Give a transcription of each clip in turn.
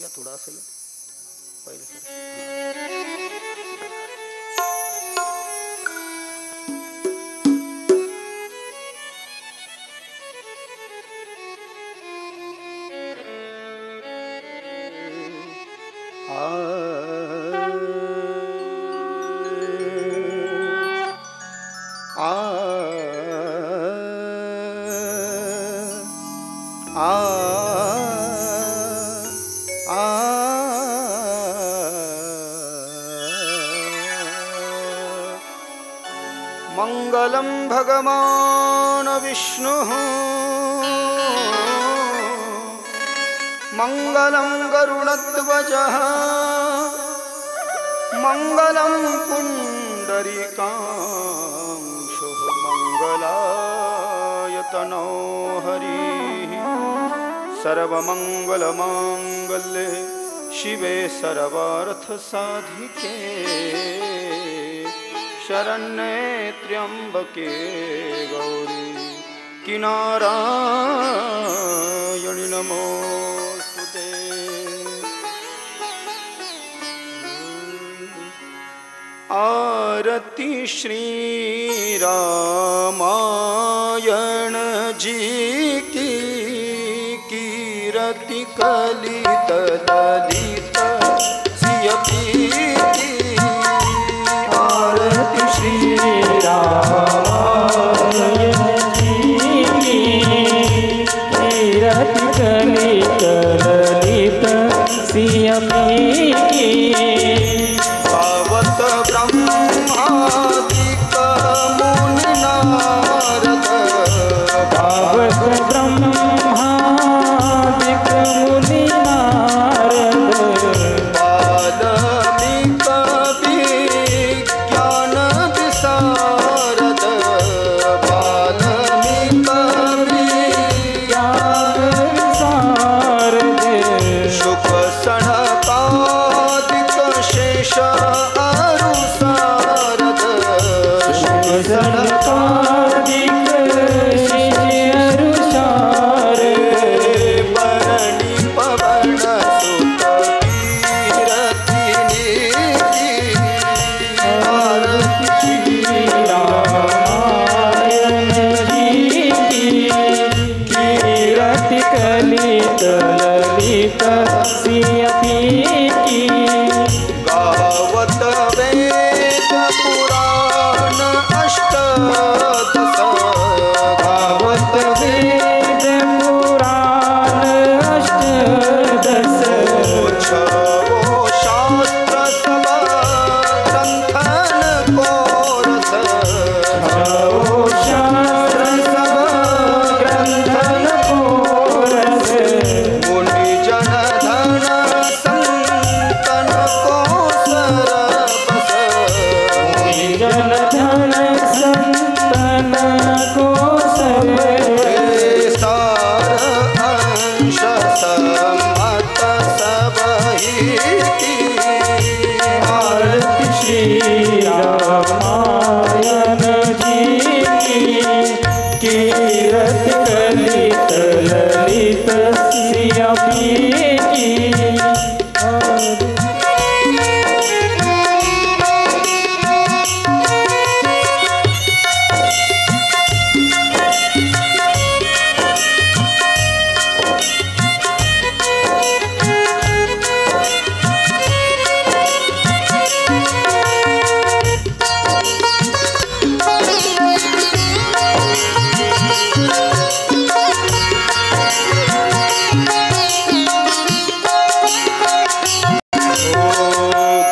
या थोडा असेल पहिले सर. मंगलम भगवान विष्णु मंगलम गरुड़ध्वजः मंगलम पुंडरीकाक्षो मंगलायतनो हरिः. सर्वमंगलमांगल्ये शिवे सर्वार्थसाधिके शरण्ये त्र्यंबके गौरी किनारायणि नमोस्तुते. आरती श्री रामायण जी की कीरति कलित ललित सिय प्रीति. आरती श्री रामायण जी की कीरति कलित ललित सिय प्रीति. भावत ब्रह्मादिक मुनि नारद भावत ब्रह्मादिक मुनि नारद वाल्मीक विज्ञान विशारद वाल्मीक विज्ञान विशारद शुक सनकादिक शेष अरु सारद शुक सनकादिक शेष अरु सारद बरणी पवन सुत कीरति नीति. आरती श्री रामायण जी की कीरति कलित ललित सिय प्रीति. गावत वेद पुराण अष्टदश गावत वेद पुराण अष्टदश छवो शास्त्र सब ग्रंथन कोरस छवो शास्त्र सब ग्रंथन कोरस. मुनि जन धन संतन को सरबस जन धन संतन को सार अंश सम्मत सबहिति. आरती श्री रामायण जी की कीरति कलित ललित सिय प्रीति.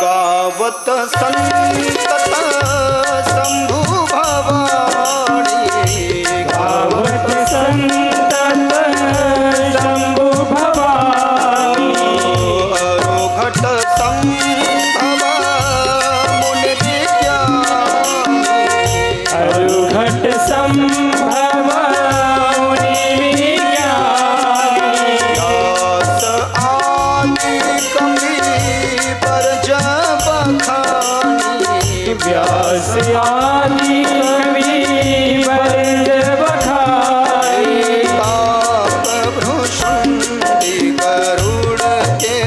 गावत संतत शंभु भवानी गावत संतत शंभु भवानी अरोघट संभव मुनि विज्ञानी अरुघट संभव मुनि विज्ञानी. व्यास आदि कवि पर जब खानी व्यास आदि कवि बरज बखानी. काक भ्रूषुंडी गरुड़ के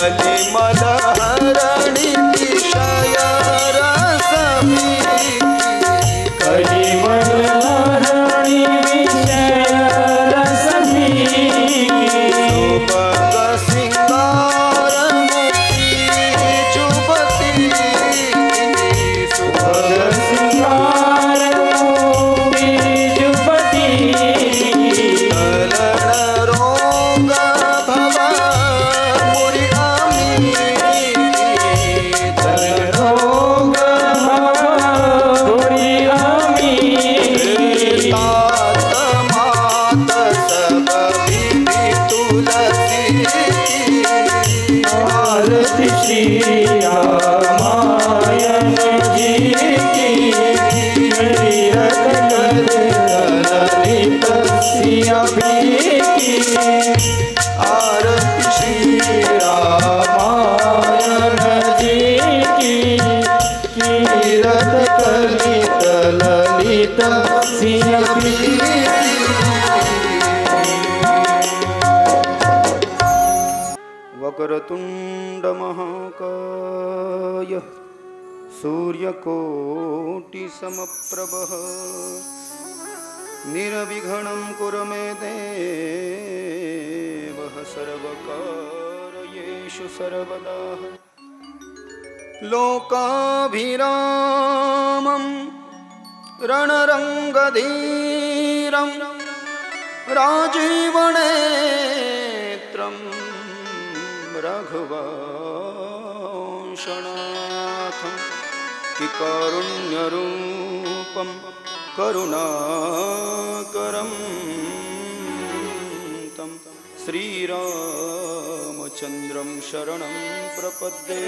कलिमलहरणि विषय रसमी कलिमलहरणि विषय रसमी सुभग सिंगार मुक्ति जुबती सुभग सिंगार मुक्ति जुबती कलन रोग भवा मुरि आमी रोग भवोरि आमी तात मात सब विधि तुलसी आरती श्री रामायण जी की तीरथ ललित सिया भी की आरती श्री रामायण जी की तीरथ कलित ललित सिया भी वक्रतुंड महाकाय सूर्यकोटि समप्रभः निर्विघ्नं कुरु मे देव सर्वकार्येषु सर्वदा लोकाभिरामं रणरङ्गधीरं राजीवनेत्रं रघुवंशनाथं किकारुण्यरूपं करुणाकरं तं श्रीरामचन्द्रं शरणं प्रपद्ये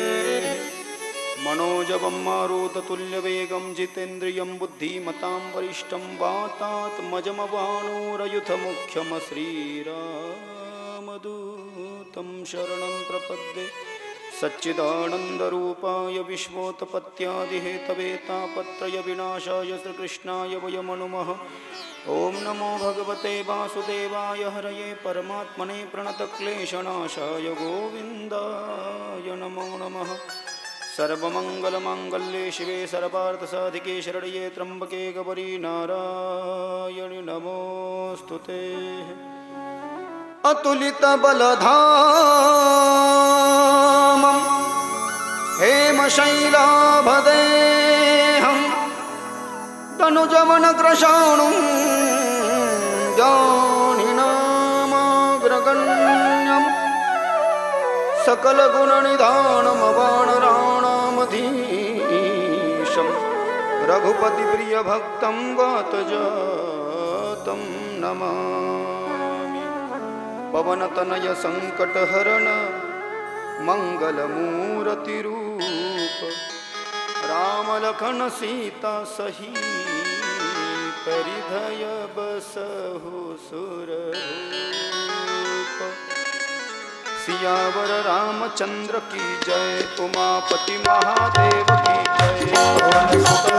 मनोजवं मारुततुल्यवेगं जितेन्द्रियं बुद्धिमतां वरिष्ठं वातात्मजमवानोरयुथमुख्यं श्रीरामदूतं शरणं प्रपद्ये सच्चिदानन्दरूपाय विश्वोत्पत्त्यादिहेतवे तापत्रयविनाशाय श्रीकृष्णाय वयं नुमः। ॐ नमो भगवते वासुदेवाय हरये परमात्मने प्रणतक्लेशनाशाय गोविन्दाय नमो नमः। सर्वमङ्गलमाङ्गल्ये शिवे सर्वार्थसाधिके शरण्ये त्र्यम्बके गौरी नारायणि नमोऽस्तुते। अतुलितबलधामं हेमशैलाभदेहं तनुजवनकृशाणुं जानिनामाग्रगण्यं सकलगुणनिधानमवानराणामधीशं रघुपतिप्रियभक्तं गातजातं नमामि। पवनतनय संकटहरण मंगलमूर्तिरूप रामलखन सीता सहित हृदय बसहु सुरभूप। सियावर रामचंद्र की जय उमापति महादेव की जय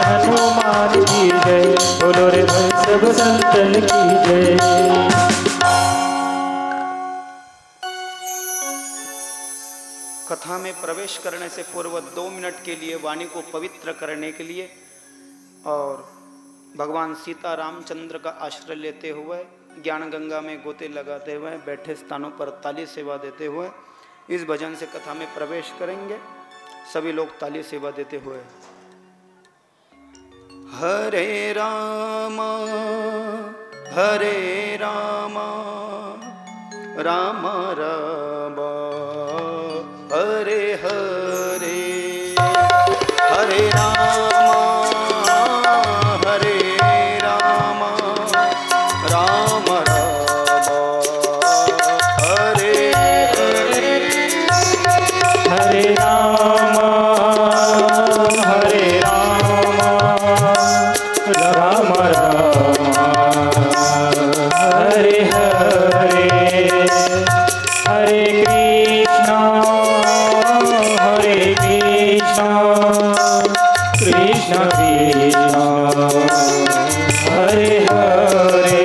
हनुमान की जय बोलो रे भाई सब संतन की जय। कथा में प्रवेश करने से पूर्व 2 मिनट के लिए वाणी को पवित्र करने के लिए और भगवान सीता रामचंद्र का आश्रय लेते हुए ज्ञान गंगा में गोते लगाते हुए बैठे स्थानों पर ताली सेवा देते हुए इस भजन से कथा में प्रवेश करेंगे। सभी लोग ताली सेवा देते हुए हरे राम राम राम हरे हरे हरे राम राम राम हरे हरे हरे राम राम राम हरे हरे हरे कृष्ण कृष्ण कृष्ण हरे हरे।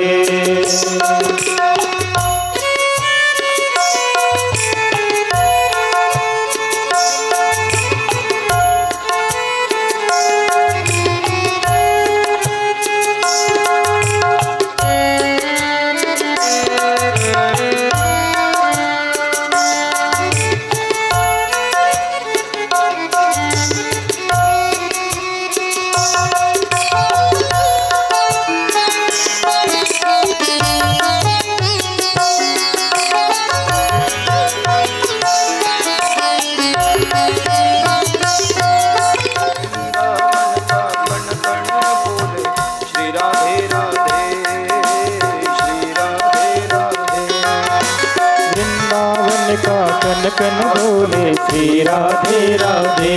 बोले श्री राधे राधे,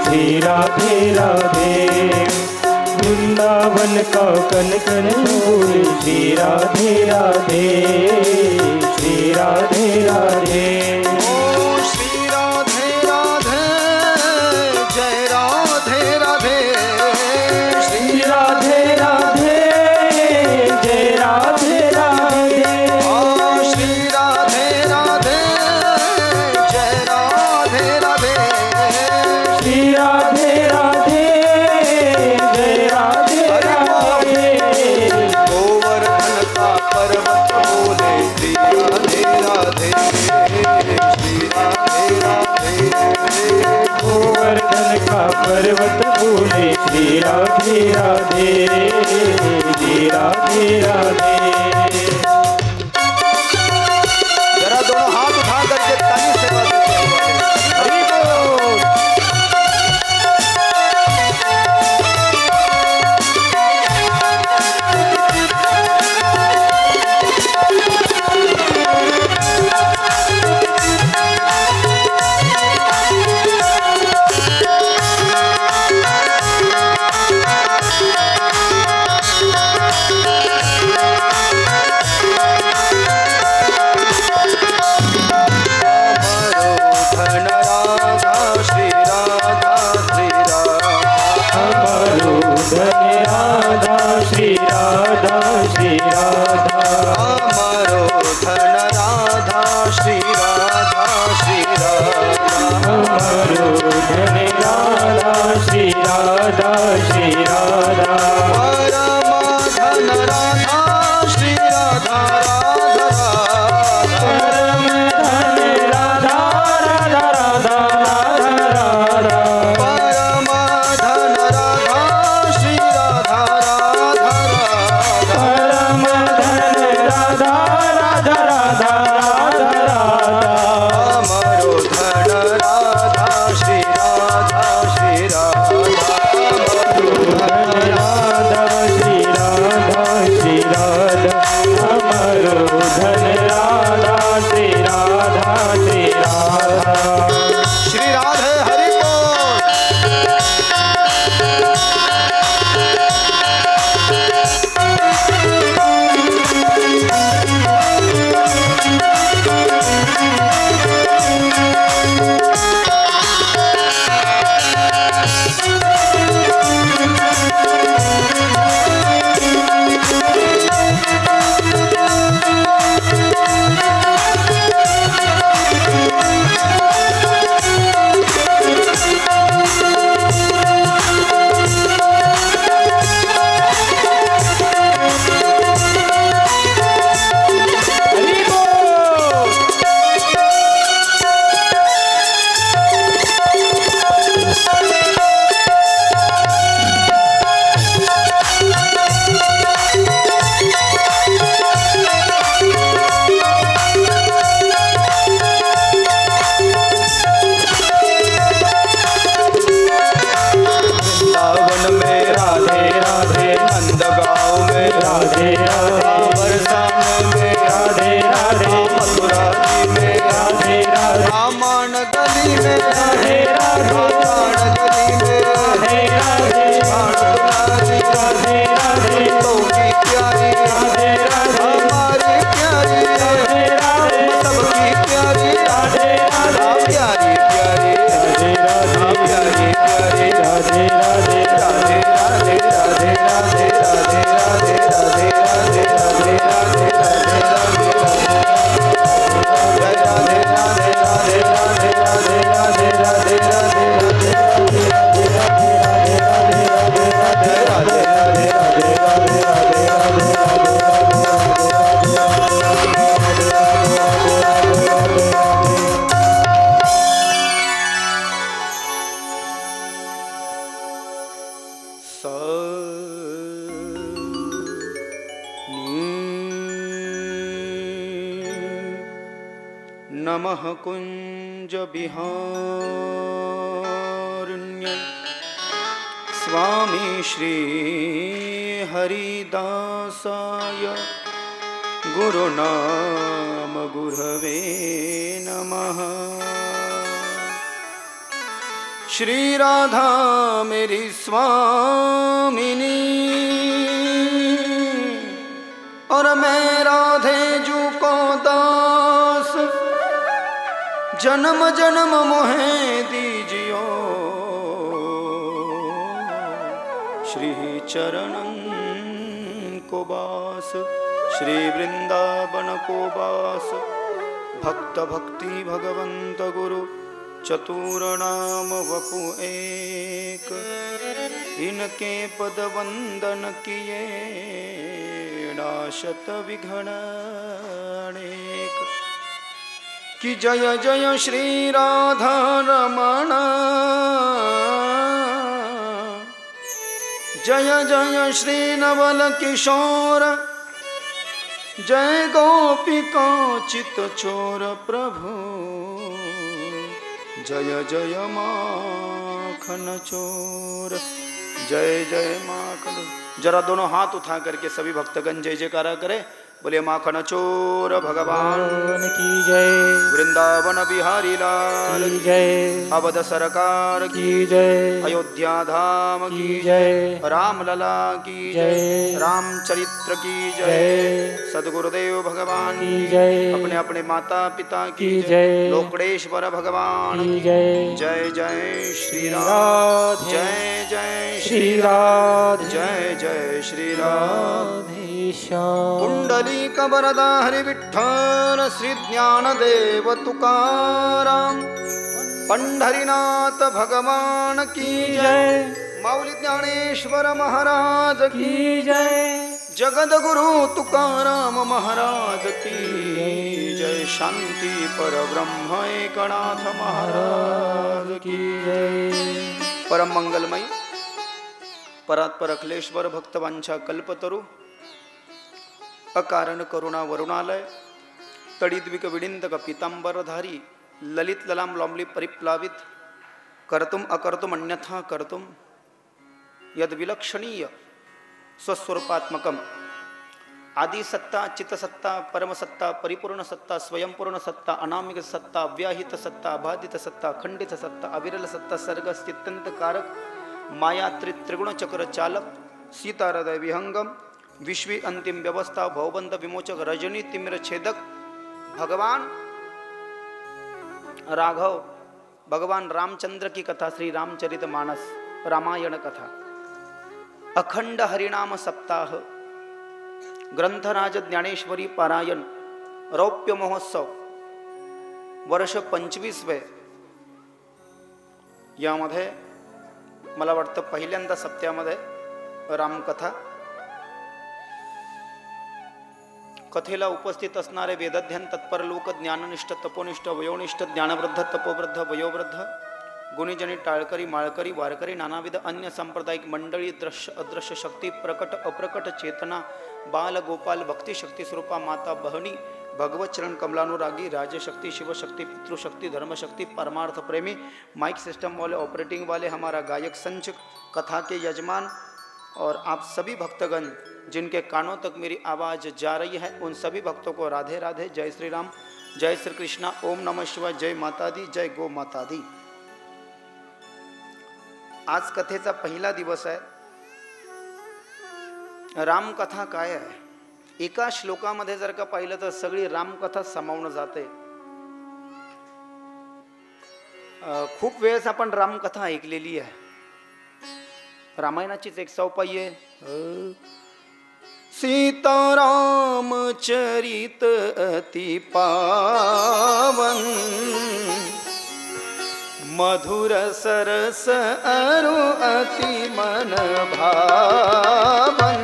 श्री राधे राधे। वृंदावन का कन कन बोले श्री राधे राधे, श्री राधे राधे। श्री राधे राधे, जय राधे राधे, श्री राधे राधे, जय राधे राधे। श्री राधे राधे, जय राधे राधे, श्री राधे राधे, जय राधे राधे। गोवर्धन का पर्वत बोले श्री राधे राधे, श्री राधे राधे। गोवर्धन का पर्वत बोले श्री राधे राधे, श्री राधे राधे। जरा दोनों हाथ उठा करके ताली से बजाते हुए हरि बोल। नमः कुंज विहारिण्यै स्वामी श्री हरिदासाय गुरुनाम गुरवे नमः। श्री राधा मेरी स्वामिनी और मैं राधे जू को दास, जन्म जन्म मोहे दीजियो श्री चरणन को बास, श्री वृंदावन को बास। भक्त भक्ति भगवंत गुरु चतुर नाम वपु एक, इनके पद वंदन किए नाशत विघ्न अनेक। कि जय जय श्री राधा रमण, जय जय श्री नवल किशोर, जय गोपिका चित चोर प्रभु, जय जय माखन चोर, जय जय माखन। जरा दोनों हाथ उठा करके सभी भक्तगण जय जयकारा करें। बोले माखन चोर भगवान की जय, वृंदावन बिहारी लाल की जय, अवध सरकार की जय, अयोध्या धाम की जय, राम लला की जय, रामचरित्र की जय, जय, सदगुरुदेव भगवान की जय, अपने अपने माता पिता की की जय, जय, लोकड़ेश्वर भगवान की जय, जय जय श्री राम, राधे, जय जय श्री राधे, जय जय श्री राम। श्याम। कुंडलीक वरदा हरि विठ्ठल श्री ज्ञानदेव तुकाराम, पंढरीनाथ भगवान की जय, माऊली ज्ञानेश्वर महाराज की जय, जगद्गुरु तुकाराम महाराज की जय, शांति पर ब्रह्म एकनाथ महाराज की जय। परम मंगलमयी परात्पर अखिलेश्वर भक्तवांछा कल्पतरु, अकारण करुणा वरुणालय, तड़िद्विक विडिंदक पीतांबरधारी, ललित ललाम लॉम्बली परिप्लावित, कर्तुम अकर्तुम अन्यथा कर्तुम यद विलक्षणीय स्वस्वरूपात्मकम आदि सत्ता, चित्त सत्ता, परम सत्ता, परिपूर्ण सत्ता, स्वयं पूर्ण सत्ता, अनामिक सत्ता, व्याहित सत्ता, बाधित सत्ता, खंडित सत्ता, अविरल सत्ता, सर्ग स्थित्यंत कारक, माया त्रिगुण चक्र चालक, सीता हृदय विहंगम, विश्वी अंतिम व्यवस्था, भवबंध विमोचक, रजनी तिमिर छेदक, भगवान राघव, भगवान रामचंद्र की कथा, श्री रामचरित मानस, रामायण कथा, अखंड हरिनाम सप्ताह, ग्रंथराज ज्ञानेश्वरी पारायण, रौप्य महोत्सव, वर्ष 25वे, यामध्ये मला वाटतं पहिल्यांदा सप्त्यामध्ये रामकथा। कथेला उपस्थित असणारे वेदध्यान तत्पर लोक, ज्ञाननिष्ठ तपोनिष्ठ वयोनिष्ठ, ज्ञानवृद्ध तपोवृद्ध वयोवृद्ध, गुणीजनी टाळकरी माळकरी वारकरी, नानाविध अन्य सांप्रदायिक मंडळी, दृश्य अदृश्य शक्ती, प्रकट अप्रकट चेतना, बाल गोपाल, भक्ति शक्ति स्वरूपा माता बहनी, भगवत चरण कमलानुरागी, राजशक्ति, शिवशक्ति, पितृशक्ति, धर्मशक्ति, परमार्थ प्रेमी, माइक सिस्टम वाले, ऑपरेटिंग वाले, हमारा गायक संच, कथा के यजमान और आप सभी भक्तगण जिनके कानों तक मेरी आवाज़ जा रही है, उन सभी भक्तों को राधे राधे, जय श्री राम, जय श्री कृष्णा, ओम नमः शिवाय, जय माता दी, जय गो माता दी। आज कथेचा पहिला दिवस आहे। रामकथा काय आहे? एका श्लोकामध्ये जर का पाहिलं तर सगळी रामकथा सामावून जाते। खूप वेळेस आपण रामकथा ऐकलेली आहे। रामायणाचीच एक सौपाई आहे, सीताराम चरित अति पावन, मधुर सरस अरु अति मन भावन,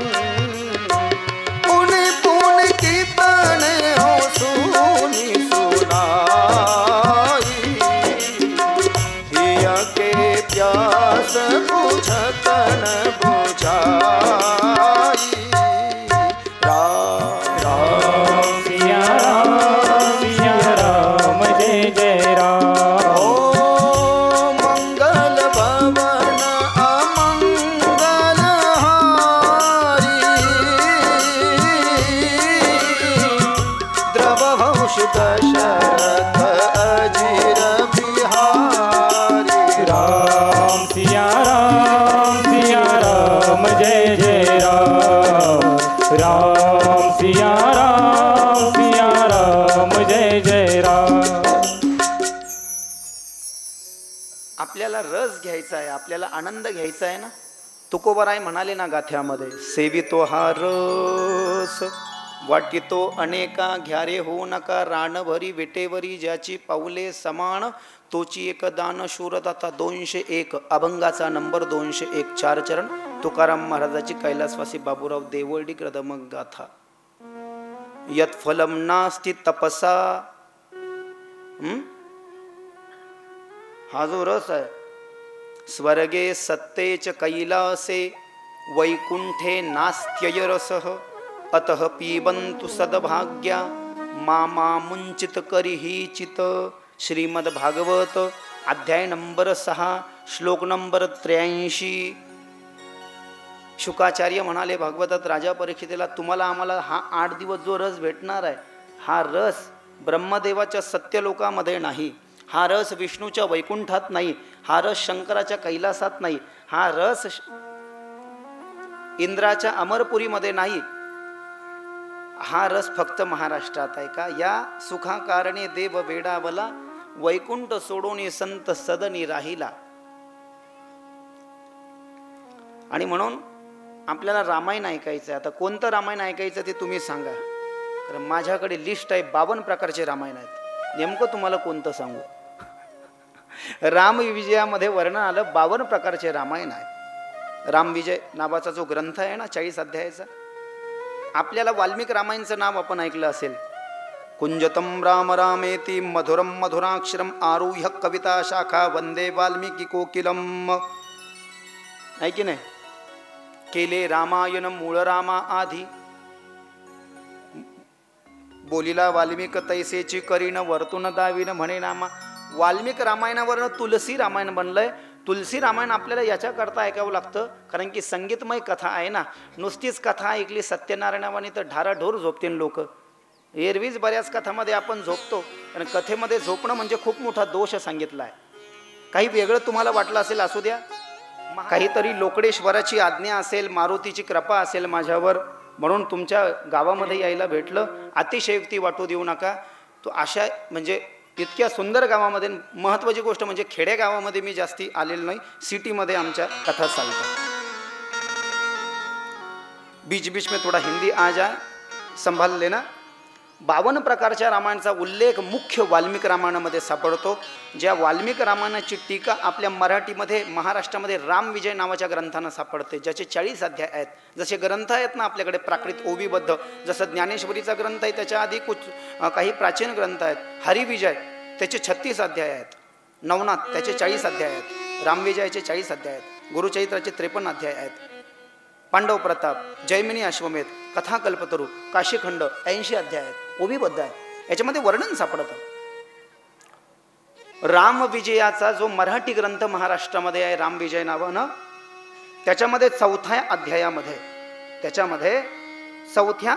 पुनि पुनि कीर्तन हो सुनि सुनाई, हिया के प्यास बुझत न बुझाई। राम राम सिया राम जय जय राम। मंगल भवन अमंगल हारी, आपल्याला रस घ्यायचा आहे, आपल्याला आनंद घ्यायचा आहे ना. तुकोबराय म्हणाले ना गाथ्यामध्ये, सेवितो हा रस वाटितो अनेका, घ्यारे हो नका रानभरी विटेवरी, ज्याची पाऊले समान तोची एक दान शूरदाता. 201 अभंगाचा नंबर 201, 4 चरण तुकाराम महाराजाची कैलासवासी बाबूराव देवळडी कृदमक गाथा. यत फलम नास्ति तपसा, हा जो रस आहे, स्वर्गे सत्तेच कैलासे वैकुंठे नास्त्यय रसः, अतः पिबंतु सद्भाग्या मामा मुंचित करिहि चित. श्रीमद भागवत अध्याय नंबर 6 श्लोक नंबर 83. शुकाचार्य म्हणाले भागवतात राजा परीक्षितेला, तुम्हाला आम्हाला हा 8 दिवस जो रस भेटणार आहे, हा रस ब्रह्मदेवाच्या सत्यलोकामध्ये नाही, हा रस विष्णूच्या वैकुंठात नाही, हा रस शंकराच्या कैलासात नाही, हा रस इंद्राच्या अमरपुरीमध्ये नाही, हा रस फक्त महाराष्ट्रात आहे का. या सुखाकारणे देव वेडावला, वैकुंठ सोडून संत सदनी राहिला. आणि म्हणून आपल्याला रामायण ऐकायचं आहे. आता कोणतं रामायण ऐकायचं ते तुम्ही सांगा, कारण माझ्याकडे लिस्ट आहे, 52 प्रकारचे रामायण आहेत. नेमकं तुम्हाला कोणतं सांगू. रामविजयामध्ये वर्णन आलं, 52 प्रकारचे रामायण आहे. रामविजय नावाचा जो ग्रंथ आहे ना, 40 अध्यायाचा. आपल्याला वाल्मिक रामायणचं नाव आपण ऐकलं असेल. कुंजतम राम रामेती मधुरम मधुराक्षरम आरुह्य कविता शाखा वंदे वाल्मिकी कोकिलम. आहे की नाही. केले रामायण मूळ रामा आधी, बोलिला वाल्मिक तैसेची करीन वर्तुन दावीन म्हणे नामा. वाल्मिक रामायणावरनं तुलसी रामायण बनलंय. तुलसी रामायण आपल्याला याच्याकरता ऐकावं लागतं, कारण की संगीतमय कथा आहे ना. नुसतीच कथा ऐकली सत्यनारायणावानी तर ढाराढोर झोपतील लोक. एरवीच बऱ्याच कथामध्ये आपण झोपतो, कारण कथेमध्ये झोपणं म्हणजे खूप मोठा दोष सांगितला आहे. काही वेगळं तुम्हाला वाटलं असेल असू द्या, काहीतरी लोकडेश्वराची आज्ञा असेल, मारुतीची कृपा असेल माझ्यावर, म्हणून तुमच्या गावामध्ये यायला भेटलं. अतिशयोक्ती वाटू देऊ नका. तो अशा म्हणजे इतक्या सुंदर गावामध्ये, महत्त्वाची गोष्ट म्हणजे खेडेगावामध्ये मी जास्ती आलेलो नाही, सिटीमध्ये आमच्या कथा चालतात. बीच बीच में थोडा हिंदी आ जाए, संभाल लेना. 52 प्रकारच्या रामायणाचा उल्लेख मुख्य वाल्मिक रामायणामध्ये सापडतो. ज्या वाल्मिक रामायणाची टीका आपल्या मराठीमध्ये महाराष्ट्रामध्ये रामविजय नावाच्या ग्रंथानं सापडते, ज्याचे 40 अध्याय आहेत. जसे ग्रंथ आहेत ना आपल्याकडे प्राकृत ओवीबद्ध, जसं ज्ञानेश्वरीचा ग्रंथ आहे, त्याच्या आधी काही प्राचीन ग्रंथ आहेत. हरिविजय त्याचे 36 अध्याय आहेत. नवनाथ त्याचे 40 अध्याय आहेत. रामविजयाचे 40 अध्याय आहेत. गुरुचरित्राचे 53 अध्याय आहेत. पांडव प्रताप, जैमिनी अश्वमेध, कथाकल्पतरू, काशीखंड 80 अध्याय आहेत. ओवीबद्ध आहे. याच्यामध्ये वर्णन सापडतं. रामविजयाचा जो मराठी ग्रंथ महाराष्ट्रामध्ये आहे रामविजय नावानं, त्याच्यामध्ये 4थ्या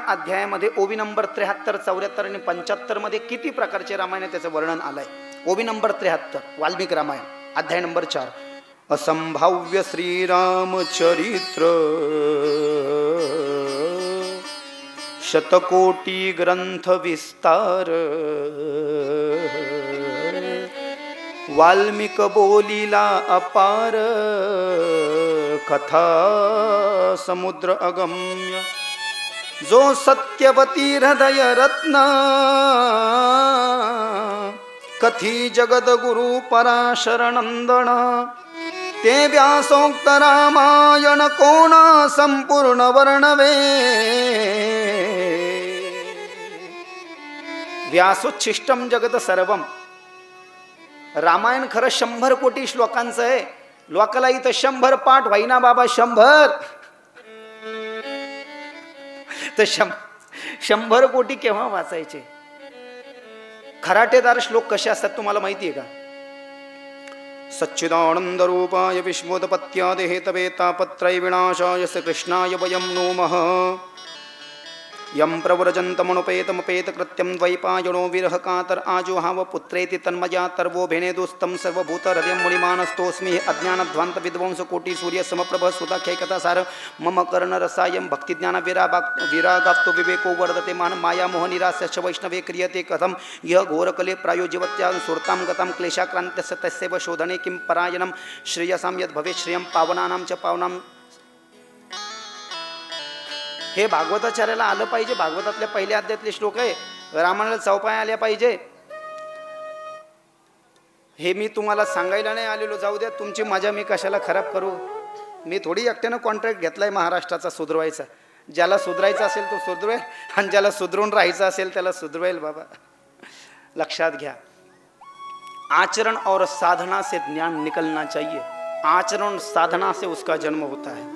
अध्यायामध्ये ओवी नंबर 73, 74 आणि 75 मध्ये किती प्रकारचे रामायण आहे त्याचं वर्णन आलंय. ओवी नंबर 73 वाल्मिक रामायण अध्याय नंबर 4, असंभाव्य श्रीरामचरित्र शतकोटी ग्रंथ विस्तार. वाल्मिक बोलिला अपार कथा समुद्र अगम्य. जो सत्यवती हृदय रत्न कथी जगद गुरु पराशरनंदन. ते व्यासोक्त रामायण कोण संपूर्ण वर्णवे. व्यासोच्छिष्टम जगत सर्वम. रामायण खरं 100 कोटी श्लोकांचं आहे. लोकाला इथं 100 पाठ व्हाईना बाबा, 100 तर 100 कोटी केव्हा वाचायचे. खराटेदार श्लोक कसे असतात तुम्हाला माहिती आहे का. सच्चिदानंद रूपाय विश्वोत्पत्त्यादि हेतवे तापत्रय विनाशाय श्री कृष्णाय वयं नमः. यं प्रव्रजन्तमनुपेतमपेत कृत्यं द्वैपायनो विरह कातर आजुहाव पुत्रेति तन्मया तर्वो भेनेदुस्तं सर्वभूतहृदयं मुनिमानस्तोऽस्मि अज्ञानध्वान्त विध्वंस कोटि सूर्य समप्रभ सुधाख्यैकथासार मम कर्णरसायं भक्तिज्ञान विरागाप्तो विवेको वर्धते मान माया मोह निरास्य वैष्णवे क्रियते कथम यह घोरकले प्रायोजिवत्या सुरतां गतां क्लेशाक्रांत्यस्य तस्यैव शोधने किं परायणं श्रेयसां यद् भवेत् श्रेयं पावनानां च पावनां। हे भागवताचार्याला आलं पाहिजे, भागवतातल्या पहिल्या अध्यायातले श्लोक आहे, रामायणाला चौपाया आल्या पाहिजे. हे मी तुम्हाला सांगायला नाही आलेलो, जाऊ द्या तुमची मजा मी कशाला खराब करू. मी थोडी एकट्यानं कॉन्ट्रॅक्ट घेतलाय महाराष्ट्राचा सुधरवायचा. ज्याला सुधरायचं असेल तो सुधरवेल आणि ज्याला सुधरून राहायचं असेल त्याला सुधरवेल. बाबा लक्षात घ्या, आचरण और साधना से ज्ञान निकलना चाहिए. आचरण साधना से उसका जन्म होता है.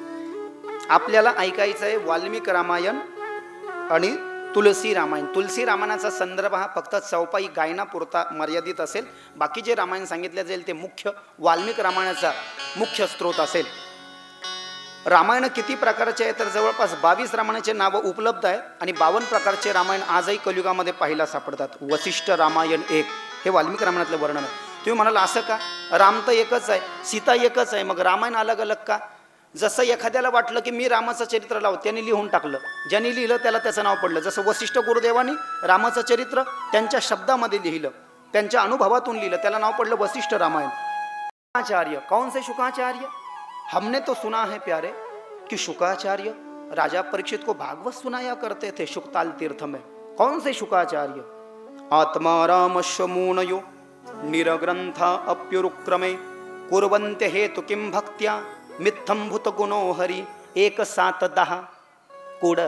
आपल्याला ऐकायचं आहे वाल्मिक रामायण आणि तुलसी रामायण. तुलसी रामायणाचा संदर्भ हा फक्त चौपाई गायनापुरता मर्यादित असेल. बाकी जे रामायण सांगितले जाईल ते मुख्य वाल्मिक रामायणाचा मुख्य स्रोत असेल. रामायण किती प्रकारचे आहे तर जवळपास 22 रामायणाचे नावं उपलब्ध आहेत आणि 52 प्रकारचे रामायण आजही कलियुगामध्ये पाहायला सापडतात. वसिष्ठ रामायण 1 हे वाल्मिक रामायणातलं वर्णन आहे. तुम्ही म्हणाल असं का, राम तर एकच आहे, सीता एकच आहे, मग रामायण अलग अलग का. जसं एखाद्याला वाटलं की मी रामाचं चरित्र लाव, त्यांनी लिहून टाकलं, ज्यांनी लिहिलं त्याला त्याचं नाव पडलं. जसं वसिष्ठ गुरुदेवांनी रामाचं चरित्र त्यांच्या शब्दामध्ये लिहिलं, त्यांच्या अनुभवातून लिहिलं, त्याला नाव पडलं वसिष्ठ रामायण. शुकाचार्य, कौन से शुकाचार्य? हमने तो सुना है प्यारे कि शुकाचार्य राजा परीक्षित को भागवत सुनाया करते थे शुकताल तीर्थ में. कौन से शुकाचार्य? आत्मा रामस्य मुनयो निरग्रंथा अप्युरुक्रमे कुर्वन्ते हेतु किं भक्त्या मिथ्थम भूत गुणो हरि. 1:7-10 कोड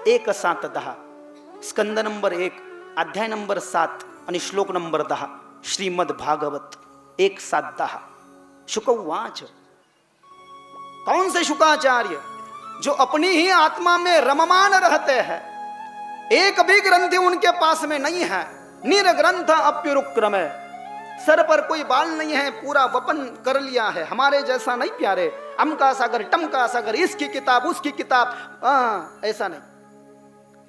1:7-10 स्कंद नंबर 1 अध्याय नंबर 7 आणि श्लोक नंबर 10 श्रीमद भागवत 1:7-10. शुकवाच, कौन से शुकाचार्य? जो अपनी ही आत्मा में रममान रहते हैं, एक भी ग्रंथि उनके पास में नहीं है. निर्ग्रंथ अप्युरुक्रम, सर पर कोई बाल नहीं है, पूरा वपन कर लिया है. हमारे जैसा नहीं प्यारे, अम का सागर टम का सागर, इसकी किताब उसकी किताब, ऐसा नहीं.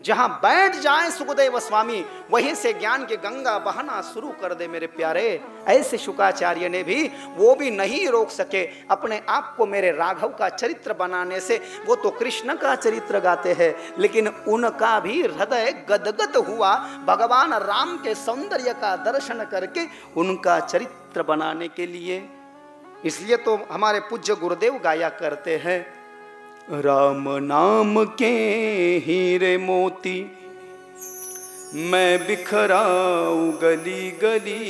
जहां बैठ जाए सुखदेव स्वामी वहीं से ज्ञान की गंगा बहना शुरू कर दे मेरे प्यारे. ऐसे शुकाचार्य ने भी, वो भी नहीं रोक सके अपने आप को मेरे राघव का चरित्र बनाने से. वो तो कृष्ण का चरित्र गाते हैं, लेकिन उनका भी हृदय गदगद हुआ भगवान राम के सौंदर्य का दर्शन करके उनका चरित्र बनाने के लिए. इसलिए तो हमारे पूज्य गुरुदेव गाया करते हैं, राम नाम के हीरे मोती मैं बिखराऊं गली गली.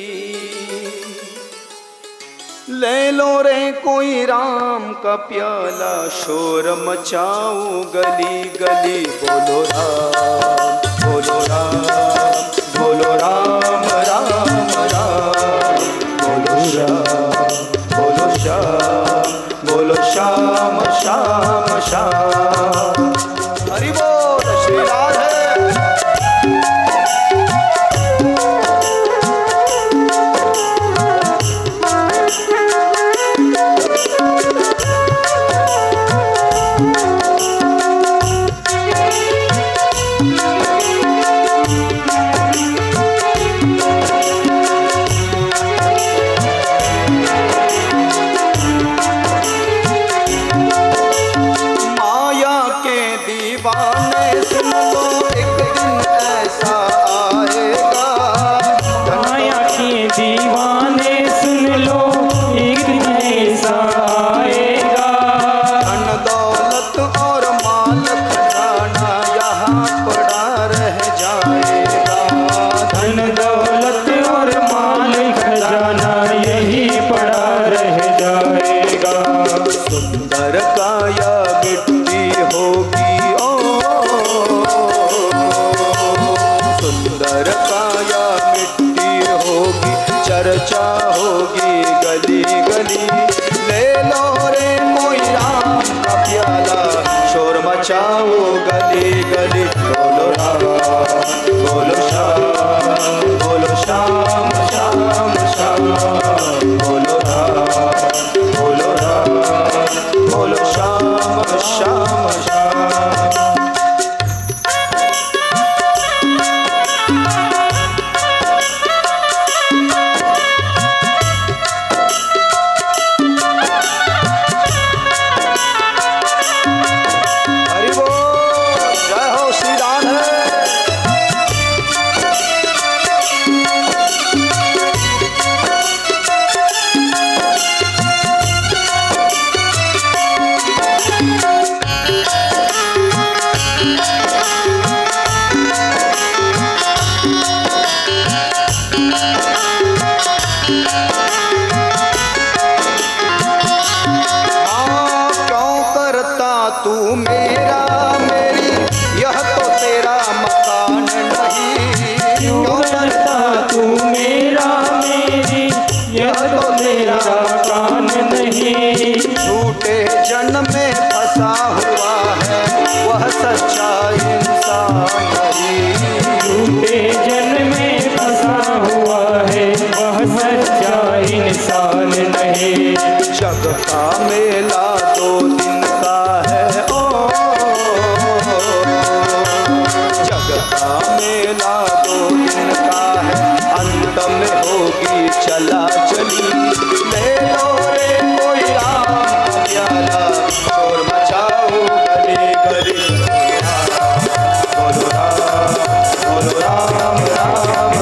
ले लो रे कोई राम का प्याला, शोर मचाऊं गली गली. बोलो राम बोलो राम बोलो राम राम राम. बोलो श्याम बोलो श्याम बोलो श्याम श्याम श्याम. हरि बोल श्री राधे. क्यों करता तू मेरा मेरी, यह तो तेरा मकान नहीं। क्यों करता तू मेरा मेरी, यह तो तेरा मकान नहीं। झूठे जन्म में फंसा हुआ है वह सच्चा इंसान नहीं। झूठे जन्म में फंसा हुआ है वह सच्चा इंसान नहीं। जग का मेला 2 दिन का है ओ, जग का मेला 2 दिन का है, अंत में होगी चला चली। ले लो रे कोई राम का प्याला, शोर मचाओ गली गली। बोलो राम, बोलो राम राम राम,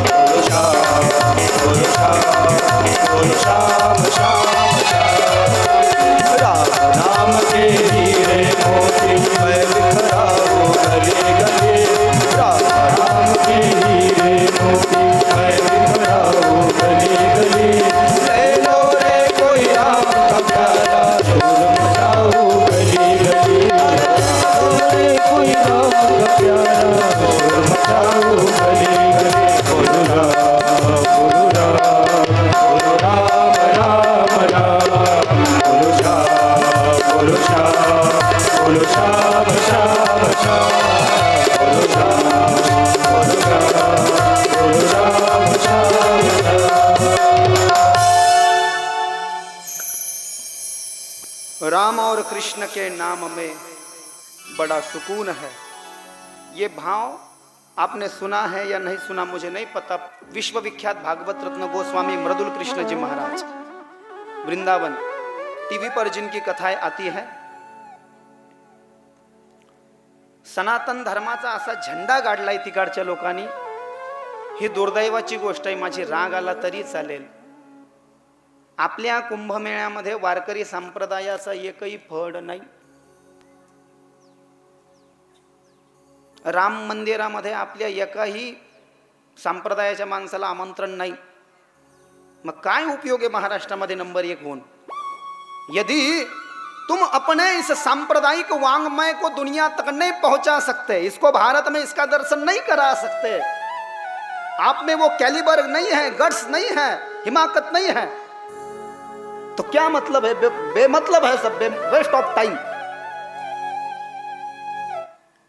बोलो श्याम, बोलो श्याम, बोलो श्याम श्याम श्याम। राम नाम के हीरे मोती मैं बिखराऊं गली गली। राम नाम के हीरे मोती मैं बिखराऊं गली गली। ले लो रे कोई राम का प्याला, शोर मचाऊं गली गली। रे कोई राम का प्यारा, शोर मचाओ गली गली। बोलो राम, बोलो राम, बोलो राम राम राम। बोलो श्याम, बोलो श्याम, बोलो श्याम श्याम श्याम। बोलो श्याम, बोलो श्याम, बोलो राम श्याम श्याम। राम और कृष्ण के नाम में बड़ा सुकून है। ये भाव आपने सुना है या नहीं सुना मुझे नहीं पता। विश्व विख्यात भागवत रत्न गोस्वामी मृदुल कृष्ण जी महाराज वृंदावन टीवी पर जिनकी कथाएं आती है, सनातन धर्माचा असा झेंडा गाडलाय तिकडच्या लोकांनी। ही दुर्दैवाची गोष्ट आहे, माझी राग आला तरी चालेल। आपल्या कुंभमेळ्यामध्ये वारकरी संप्रदायाचा एकही फड नाही। राम मंदिरामध्ये आपल्या एकाही संप्रदायाच्या माणसाला आमंत्रण नाही। मग काय उपयोग आहे महाराष्ट्रामध्ये नंबर 1 होऊन? यदि तुम अपने इस सांप्रदायिक वांग्मय को दुनिया तक नहीं पहुंचा सकते, इसको भारत में इसका दर्शन नहीं करा सकते, आप में वो कैलिबर नहीं है, गट्स नहीं है, हिमाकत नहीं है, तो क्या मतलब है? बेमतलब है सब, वेस्ट ऑफ टाइम।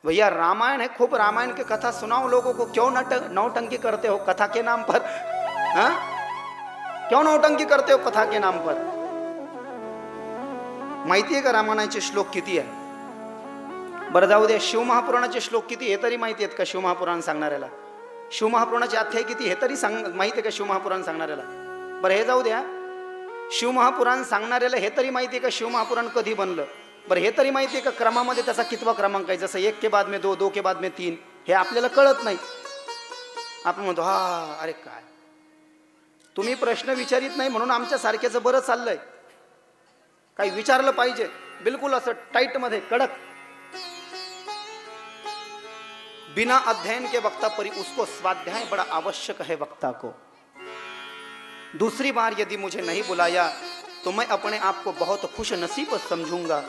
भैया रामायण है, खूब रामायण की कथा सुनाओ लोगों को। क्यों नौटंकी करते हो कथा के नाम पर? हाँ, क्यों नौटंकी करते हो कथा के नाम पर? माहिती आहे का रामायणाचे श्लोक किती आहे? बरं जाऊ दे, शिवमहापुराणाचे श्लोक किती हे तरी माहिती आहेत का शिवमहापुराण सांगणाऱ्याला? शिवमहापुराणाचे अध्याय किती हे तरी माहिती आहे का शिवमहापुराण सांगणाऱ्याला? बरं हे जाऊ द्या, शिवमहापुराण सांगणाऱ्याला हे तरी माहिती आहे का शिवमहापुराण कधी बनलं? बरं हे तरी माहिती आहे का क्रमामध्ये त्याचा कितवा क्रमांक आहे? जसं 1 के बाद में 2, 2 के बाद में 3, हे आपल्याला कळत नाही। आपण म्हणतो हा अरे काय तुम्ही प्रश्न विचारित नाही म्हणून आमच्या सारख्याचं बरं चाललंय। काही विचारलं पाहिजे, बिलकुल असं टाइट मध्ये कडक। बिना अध्ययन के वक्ता परी उसको स्वाध्याय बड़ा आवश्यक है वक्ता को। दूसरी बार यदि मुझे नहीं बुलाया तो मैं अपने आप को बहुत खुश नसीब समझूंगा,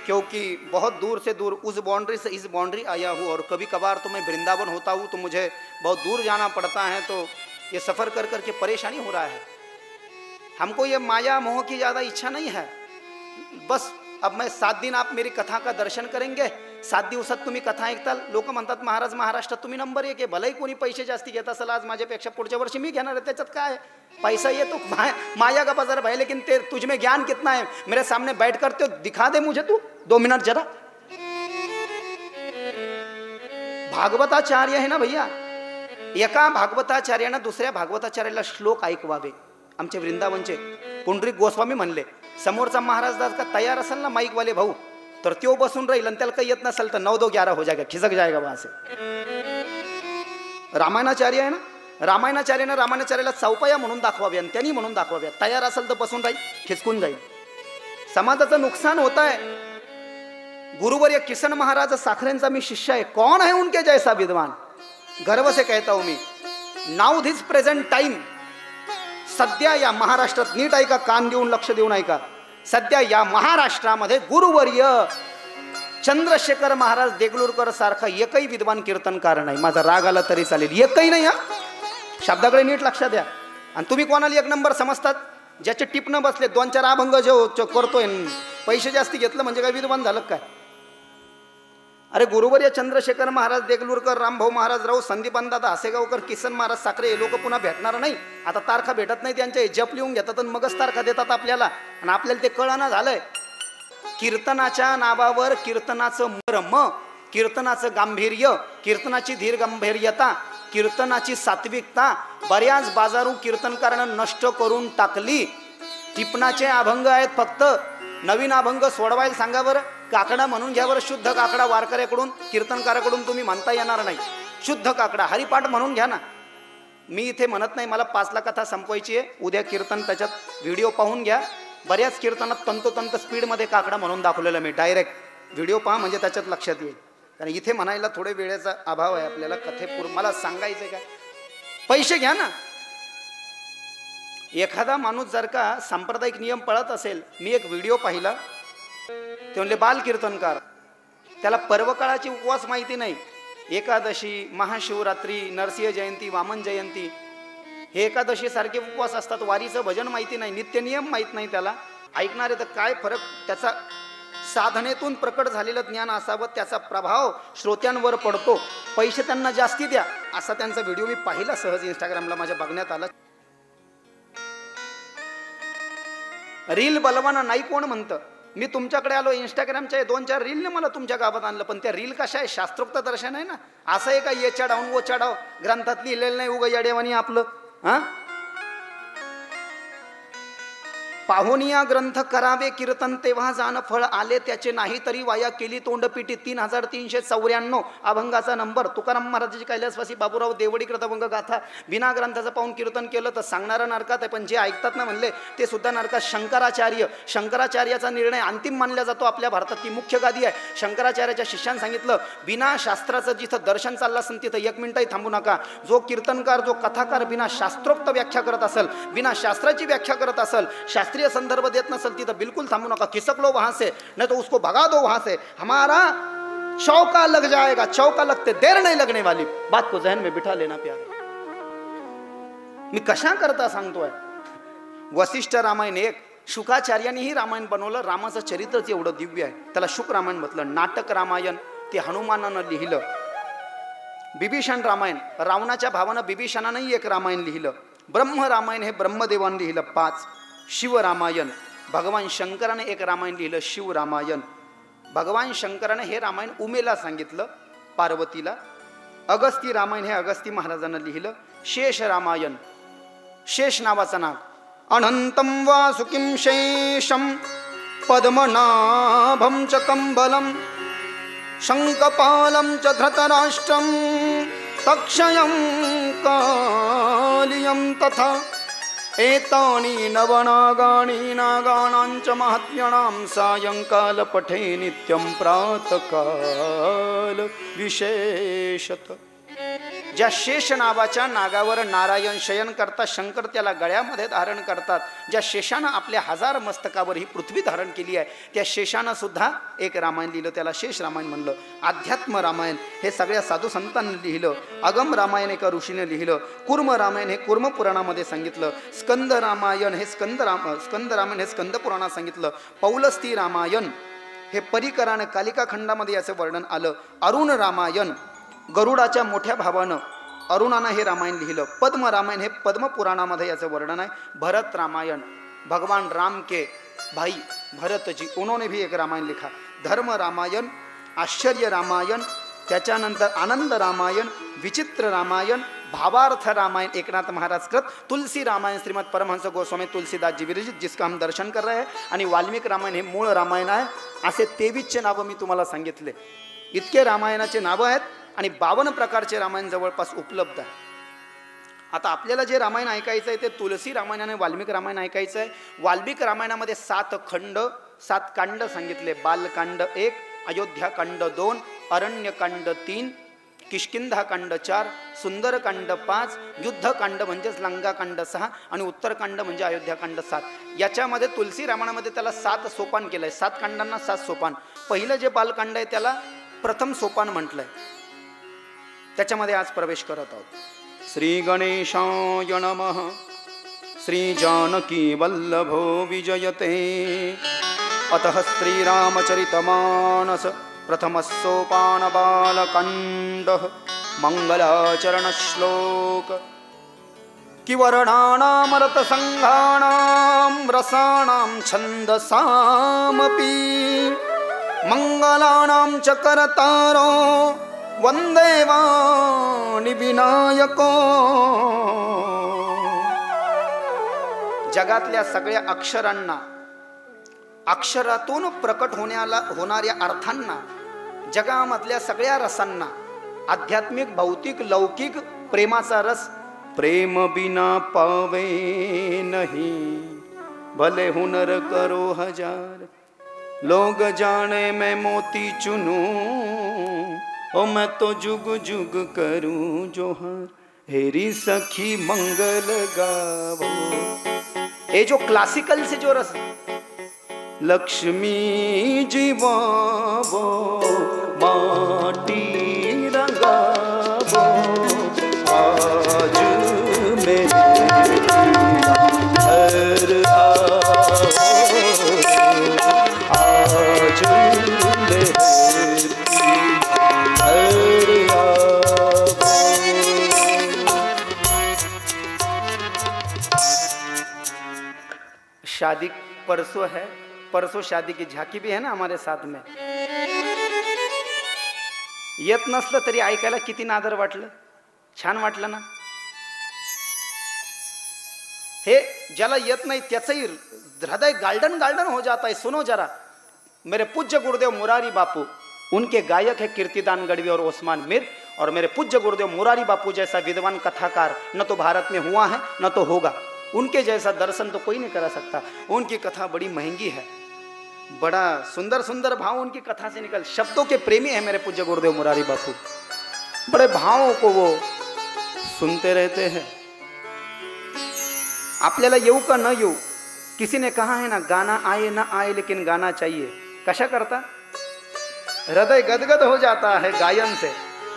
क्योंकि बहुत दूर से दूर उस बाउंड्री से इस बाउंड्री आया हूँ। और कभी कभार तो मैं वृंदावन होता हूँ तो मुझे बहुत दूर जाना पड़ता है, तो ये सफ़र कर कर के परेशानी हो रहा है। हमको ये माया मोह की ज़्यादा इच्छा नहीं है। बस अब मैं 7 दिन आप मेरी कथा का दर्शन करेंगे, 7 दिवसात तुम्ही कथा ऐकताल। लोक म्हणतात महाराज महाराष्ट्रात तुम्ही नंबर 1 आहे, भलेही कोणी पैसे जास्ती घेत असेल आज माझ्यापेक्षा, पुढच्या वर्षी मी घेणार आहे, त्याच्यात काय? पैसा ये तो माया का बाजार भाई, लेकिन तुझ में ज्ञान कितना है? मेरे सामने बैठ कर तो दिखा दे मुझे तू 2 मिनट जरा। भागवताचार्य है ना भैया, एका भागवताचार्यानं दुसऱ्या भागवताचार्याला श्लोक ऐकवावे। आमचे वृंदावनचे पुंडरीक गोस्वामी म्हणले, समोरचा महाराज दास का तयार असेल ना माईक वाले भाऊ, तर त्यो बसून राहील आणि त्याला काही येत नसेल तर 9 2 11 हो जाएगा, खिसक जाएगा वहां से। रामायणाचार्य आहे ना, रामायणाचार्यानं रामायणाचार्याला चौपाया म्हणून दाखवाव्या आणि त्यांनी म्हणून दाखवाव्या। तयार असेल तर बसून राहील, खिसकून जाईल। समाजाचं नुकसान होता है। गुरुवर्य किसन महाराज साखरेंचा मी शिष्य है, कौन है उनके जैसा विद्वान? गर्व से कहता हूं मैं, नाउ दिस प्रेजेंट टाइम सध्या या महाराष्ट्रात, नीट ऐका, कान देऊन लक्ष देऊन ऐका, सध्या या महाराष्ट्रामध्ये गुरुवर्य चंद्रशेखर महाराज देगलूरकर सारखा एकही विद्वान कीर्तनकार नाही. माझा राग आला तरी चालेल, एकही नाही. हा शब्दाकडे नीट लक्षात द्या. आणि तुम्ही कोणाला एक नंबर समजतात? ज्याचे टिपणं बसले, 2-4 अभंग जो करतोय, पैसे जास्ती घेतलं म्हणजे काय विद्वान झालं काय? अरे गुरुवर्य चंद्रशेखर महाराज देगलूरकर, रामभाऊ महाराज राव, संदीपानदादा हसेगावकर, किसन महाराज साखरे हे लोक पुन्हा भेटणार नाही. आता तारखा भेटत नाही त्यांच्या, जप लिहून घेतात आणि मगच तारखा देतात आपल्याला. आणि आपल्याला ते कळना झालंय. कीर्तनाच्या नावावर कीर्तनाचं मर्म, कीर्तनाचं गांभीर्य, कीर्तनाची धीर गांभीर्यता, कीर्तनाची सात्विकता बऱ्याच बाजारू कीर्तनकारांना नष्ट करून टाकली. टिपणाचे अभंग आहेत फक्त. नवीन अभंग सोडवायला सांगा बरं, काकडा म्हणून घ्या बरं, शुद्ध काकडा. वारकऱ्याकडून कीर्तनकाराकडून तुम्ही म्हणता येणार नाही. शुद्ध काकडा हरिपाठ म्हणून घ्या ना. मी इथे म्हणत नाही मला 5 ला कथा संपवायची आहे. उद्या कीर्तन त्याच्यात व्हिडिओ पाहून घ्या. बऱ्याच कीर्तनात तंतोतंत स्पीडमध्ये काकडा म्हणून दाखवलेला मी. डायरेक्ट व्हिडिओ पहा म्हणजे त्याच्यात लक्षात येईल. कारण इथे म्हणायला थोडे वेळेचा अभाव आहे आपल्याला. कथेपूर्व मला सांगायचं काय, पैसे घ्या ना. एखादा माणूस जर का सांप्रदायिक नियम पळत असेल, मी एक व्हिडिओ पाहिला, ते म्हणले बाल कीर्तनकार, त्याला पर्वकाळाची उपवास माहिती नाही. एकादशी, महाशिवरात्री, नरसिंह जयंती, वामन जयंती हे एकादशी सारखे उपवास असतात. वारीचं भजन माहिती नाही, नित्यनियम माहीत नाही त्याला. ऐकणारे तर काय फरक, त्याचा साधनेतून प्रकट झालेलं ज्ञान असावं, त्याचा प्रभाव श्रोत्यांवर पडतो. पैसे त्यांना जास्ती द्या, असा त्यांचा व्हिडिओ मी पाहिला सहज इंस्टाग्रामला माझ्या बघण्यात आला. रील बलवाना नाही कोण म्हणतं. मी तुमच्याकडे आलो, इंस्टाग्रामच्या 2-4 रीलने मला तुमच्या गावात आणलं. पण त्या रील कशा आहे? शास्त्रोक्त दर्शन आहे ना. असं आहे का ये चढावून वो चढाव, ग्रंथात लिहिलेलं नाही उगा येडेवानी आपलं. हा, पाहुनिया ग्रंथ करावे कीर्तन, तेव्हा जाण फळ आले त्याचे, नाही तरी वाया केली तोंडपिटी. 3394 अभंगाचा नंबर. तुकाराम महाराजांची कैलासवासी बाबूराव देवडी कृतभंग गाथा. बिना ग्रंथाचं पाहून कीर्तन केलं तर सांगणारा नरकात आहे, पण जे ऐकतात ना म्हणले ते सुद्धा नरकात. शंकराचार्याचा निर्णय अंतिम मानला जातो आपल्या भारतात. ती मुख्य गादी आहे. शंकराचार्याच्या शिष्यानं सांगितलं, बिना शास्त्राचं जिथं दर्शन चाललं असेल तिथं 1 मिनिटही थांबू नका. जो कीर्तनकार, जो कथाकार बिना शास्त्रोक्त व्याख्या करत असेल, बिना शास्त्राची व्याख्या करत असेल, शास्त्रीय संदर्भ देत नसेल, तिथं बिल्कुल थांबू नका. खिसक लो वहां से, नहीं तो उसको भगा दो वहां से. हमारा चौका लग जाएगा. चौका लगते देर नहीं लगने वाली. बात को जहन में बिठा लेना प्यारे. मी कशा करता सांगतोय. वसिष्ठ रामायण 1, शुकाचार्यांनीही रामायण बनवलं. रामाचं चरित्रच एवढं दिव्य आहे, त्याला शुक रामायण म्हटलं. नाटक रामायण ते हनुमानानं लिहिलं. बिभीषण रामायण, रावणाच्या भावानं बिभीषणानंही एक रामायण लिहिलं. ब्रह्म रामायण हे ब्रह्मदेवानं लिहिलं 5. शिवरामायण, भगवान शंकराने एक रामायण लिहिलं शिवरामायण. भगवान शंकराने हे रामायण उमेला सांगितलं, पार्वतीला. अगस्ती रामायण हे अगस्ती महाराजांना लिहिलं. शेष रामायण, शेष नावाचं नाग. अनंतम वासुकिं शेषम पद्मनाभं च कंबलम शंखपालं च धृतराष्ट्रं तक्षयं कालियं तथा एतानि नवनागानि नागानांच महात्म्यानां सायंकाल पठे नित्यं प्रातकाल विशेषत. ज्या शेष नावाच्या नागावर नारायण शयन करतात, शंकर त्याला गळ्यामध्ये धारण करतात. ज्या शेषानं आपल्या 1000 मस्तकावर ही पृथ्वी धारण केली आहे, त्या शेषानं सुद्धा एक रामायण लिहिलं, त्याला शेष रामायण म्हणलं. अध्यात्म रामायण हे सगळ्या साधू संतांनी लिहिलं. अगम रामायण एका ऋषीने लिहिलं. कुर्म रामायण हे कुर्म पुराणामध्ये सांगितलं. स्कंद रामायण हे स्कंद रामायण हे स्कंद पुराणात सांगितलं. पौलस्ती रामायण हे परिकरानं कालिका खंडामध्ये याचं वर्णन आलं. अरुण रामायण, गरुडाच्या मोठ्या भावानं अरुणानं हे रामायण लिहिलं. पद्म रामायण हे पद्म पुराणामध्ये याचं वर्णन आहे. भरत रामायण, भगवान राम के भाई भरत जी, उन्होंने भी एक रामायण लिखा. धर्म रामायण, आश्चर्य रामायण, त्याच्यानंतर आनंद रामायण, विचित्र रामायण, भावार्थ रामायण एकनाथ महाराज कृत, तुलसी रामायण श्रीमद परमहंस गोस्वामी तुलसीदास जी विरचित, जिसका हम दर्शन कर रहे हैं. आणि वाल्मिक रामायण हे मूळ रामायण आहे. असे 23चे नावं मी तुम्हाला सांगितले. इतके रामायणाचे नावं आहेत आणि 52 प्रकारचे रामायण जवळपास उपलब्ध आहे. आता आपल्याला जे रामायण ऐकायचं आहे ते तुलसी रामायण आणि वाल्मिक रामायण ऐकायचं आहे. वाल्मिक रामायणामध्ये 7 खंड 7 कांड सांगितले. बालकांड 1, अयोध्याकांड 2, अरण्यकांड 3, किष्किंधाकांड 4, सुंदरकांड 5, युद्धकांड म्हणजेच लंकाकांड 6 आणि उत्तरकांड म्हणजे अयोध्याकांड 7. याच्यामध्ये तुलसी रामायणामध्ये त्याला 7 सोपान केलंय. 7 कांडांना 7 सोपान. पहिलं जे बालकांड आहे त्याला प्रथम सोपान म्हटलंय. त्याच्यामध्ये आज प्रवेश करत आहोत. श्री गणेशाय नमः. श्री जानकी वल्लभो विजयते. अतः श्रीरामचरितमानस प्रथम सोपान बालकांड. मंगलाचरण श्लोक. किवर्णानां रतसंघानां रसानां छन्दसामपि मंगलानां च करतारो वंदे वाणी विनायको. जगातल्या सगळ्या अक्षरांना, अक्षरातून प्रकट होणाऱ्या अर्थांना, जगामधल्या सगळ्या रसांना, आध्यात्मिक, भौतिक, लौकिक प्रेमाचा रस. प्रेम बिना पावे नहीं, भले हुनर करो हजार, लोग जाने मैं मोती चुनूं, ओ मैं तो जुग जुग करूं जोहार, हेरी सखी मंगल गावो. ये जो क्लासिकल से जो रस, लक्ष्मी जीवावो माटी रंगावो, आज मेरे घर आओ, आज मेरे घर आओ. शादी परसों है, परसों शादी की झाकी भी है ना हमारे साथ में. येत नसलं तरी ऐकायला किती नादर वाटलं, छान वाटलं ना. हे ज्याला येत नाही त्याचंही हृदय गार्डन गार्डन हो जाता है. सुनो जरा, मेरे पूज्य गुरुदेव मुरारी बापू, उनके गायक है कीर्तिदान गढ़वी और ओस्मान मीर. और मेरे पूज्य गुरुदेव मुरारी बापू जैसा विद्वान कथाकार न तो भारत में हुआ है न तो होगा. उनके जैसा दर्शन तो कोई नहीं करा सकता. उनकी कथा बड़ी महंगी है, बड़ा सुंदर सुंदर भाव उनकी कथा से निकल. शब्दों के प्रेमी है मेरे पूज्य गुरुदेव मुरारी बापू. बड़े भावों को वो सुनते रहते हैं. आपल्याला येऊ का न येऊ, किसी ने कहा है ना, गाना आए ना आए लेकिन गाना चाहिए. कशा करता हृदय गदगद हो जाता है गायन से,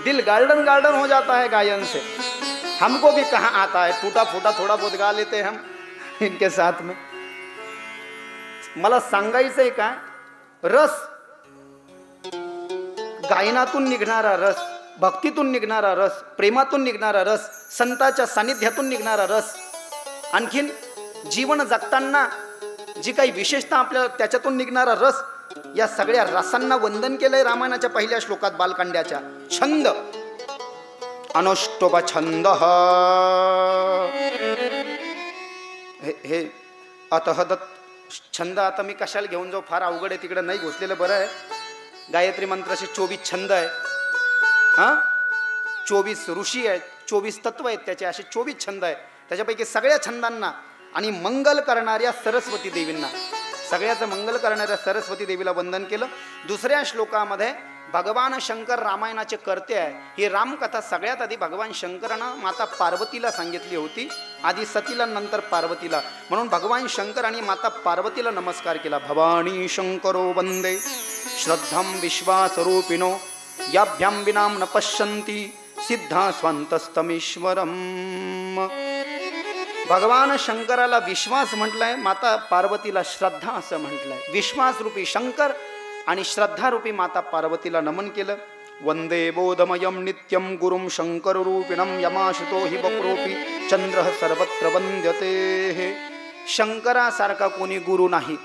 दिल गार्डन गार्डन हो जाता है गायन से. हमको भी कहाँ आता है, टूटा फूटा थोड़ा बहुत गा लेते हैं हम इनके साथ में. मला सांगायचंय काय, रस, गायनातून निघणारा रस, भक्तीतून निघणारा रस, प्रेमातून निघणारा रस, संताच्या सानिध्यातून निघणारा रस, आणखीन जीवन जगताना जी काही विशेषता आपल्याला त्याच्यातून निघणारा रस, या सगळ्या रसांना वंदन केलंय रामायणाच्या पहिल्या श्लोकात बालकांड्याच्या. छंद, अनुष्टुप छंद. हे अतः छंद आता मी कशाला घेऊन जाऊ, फार अवघड आहे, तिकडे नाही घुसलेलं बरं आहे. गायत्री मंत्राचे 24 छंद आहे. हां, 24 ऋषी आहेत, 24 तत्व आहेत त्याचे, असे 24 छंद आहेत. त्याच्यापैकी सगळ्या छंदांना आणि मंगल करणाऱ्या सरस्वती देवींना, सगळ्याचं मंगल करणाऱ्या सरस्वती देवीला वंदन केलं. दुसऱ्या श्लोकामध्ये भगवान शंकर रामायणाचे कर्ते आहे. ही रामकथा सगळ्यात आधी भगवान शंकरानं माता पार्वतीला सांगितली होती, आधी सतीला नंतर पार्वतीला. म्हणून भगवान शंकर आणि माता पार्वतीला नमस्कार केला. भवानी शंकरो वंदे श्रद्धां विश्वासरूपिणो याभ्यां विनाम न पश्यन्ति सिद्धा स्वंतस्तमीश्वरम. भगवान शंकराला विश्वास म्हटलाय, माता पार्वतीला श्रद्धा असं म्हटलंय. विश्वास रूपी शंकर आणि श्रद्धारूपी माता पार्वतीला नमन केलं. वंदे बोधमयं नित्यं गुरुं शंकररूपिणं यमाश्रितो हि वक्रोपी चंद्र सर्वत्र वंद्यते. शंकरासारखा कोणी गुरु नाही.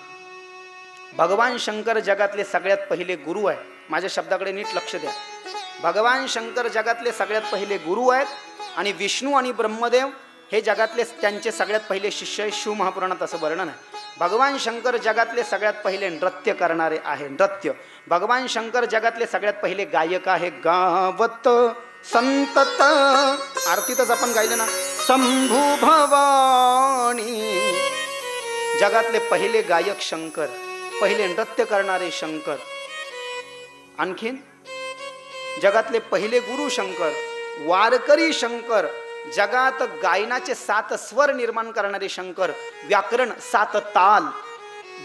भगवान शंकर जगातले सगळ्यात पहिले गुरु आहे. माझ्या शब्दाकडे नीट लक्ष द्या. भगवान शंकर जगातले सगळ्यात पहिले गुरु आहेत आणि विष्णू आणि ब्रह्मदेव हे जगातले त्यांचे सगळ्यात पहिले शिष्य. शिव महापुराणात असं वर्णन आहे. भगवान शंकर जगातले सगळ्यात पहिले नृत्य करणारे आहे, नृत्य. भगवान शंकर जगातले सगळ्यात पहिले गायक आहे. गावत संतत, आरतीतच आपण गायले ना, शंभू भवानी. जगातले पहिले गायक शंकर, पहिले नृत्य करणारे शंकर. आणखीन जगातले पहिले गुरु शंकर, वारकरी शंकर, जगात गायनाचे 7 स्वर निर्माण करणारे शंकर, व्याकरण 7 ताल,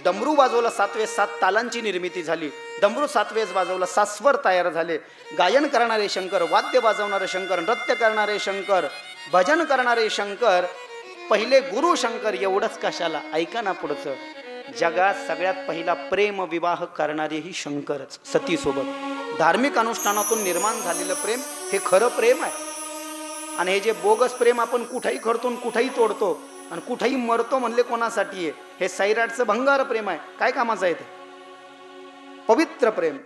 डमरू वाजवला 7 वेळेस 7 तालांची निर्मिती झाली, डमरू 7 वेळेस वाजवला 7 स्वर तयार झाले, गायन करणारे शंकर, वाद्य वाजवणारे शंकर, नृत्य करणारे शंकर, भजन करणारे शंकर, पहिले गुरु शंकर. एवढंच कशाला, ऐका ना पुढचं, जगात सगळ्यात पहिला प्रेम विवाह करणारेही शंकरच सतीसोबत. धार्मिक अनुष्ठानातून निर्माण झालेलं प्रेम हे खरं प्रेम आहे. आणि हे जे बोगस प्रेम आपण कुठेही करतो, कुठेही तोडतो आणि कुठेही मरतो म्हणले कोणासाठी आहे, हे सैराटचं भंगार प्रेम आहे. काय कामाचं आहे ते पवित्र प्रेम.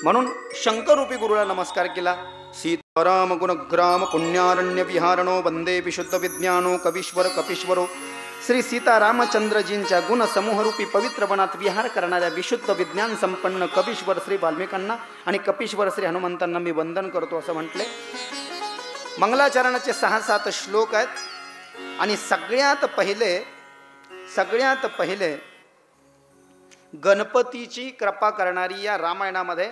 म्हणून शंकरूपी गुरुला नमस्कार केला. सीताराम गुणग्राम पुण्यारण्य विहारणो वंदे विशुद्ध विज्ञानो कवीश्वर कपीश्वरो. श्री सीतारामचंद्रजींच्या गुण समूहरूपी पवित्र वनात विहार करणाऱ्या विशुद्ध विज्ञान संपन्न कपीश्वर श्री वाल्मिकांना आणि कपीश्वर श्री हनुमंतांना मी वंदन करतो असं म्हटले. मंगलाचरणाचे 6-7 श्लोक आहेत. आणि सगळ्यात पहिले गणपतीची कृपा करणारी या रामायणामध्ये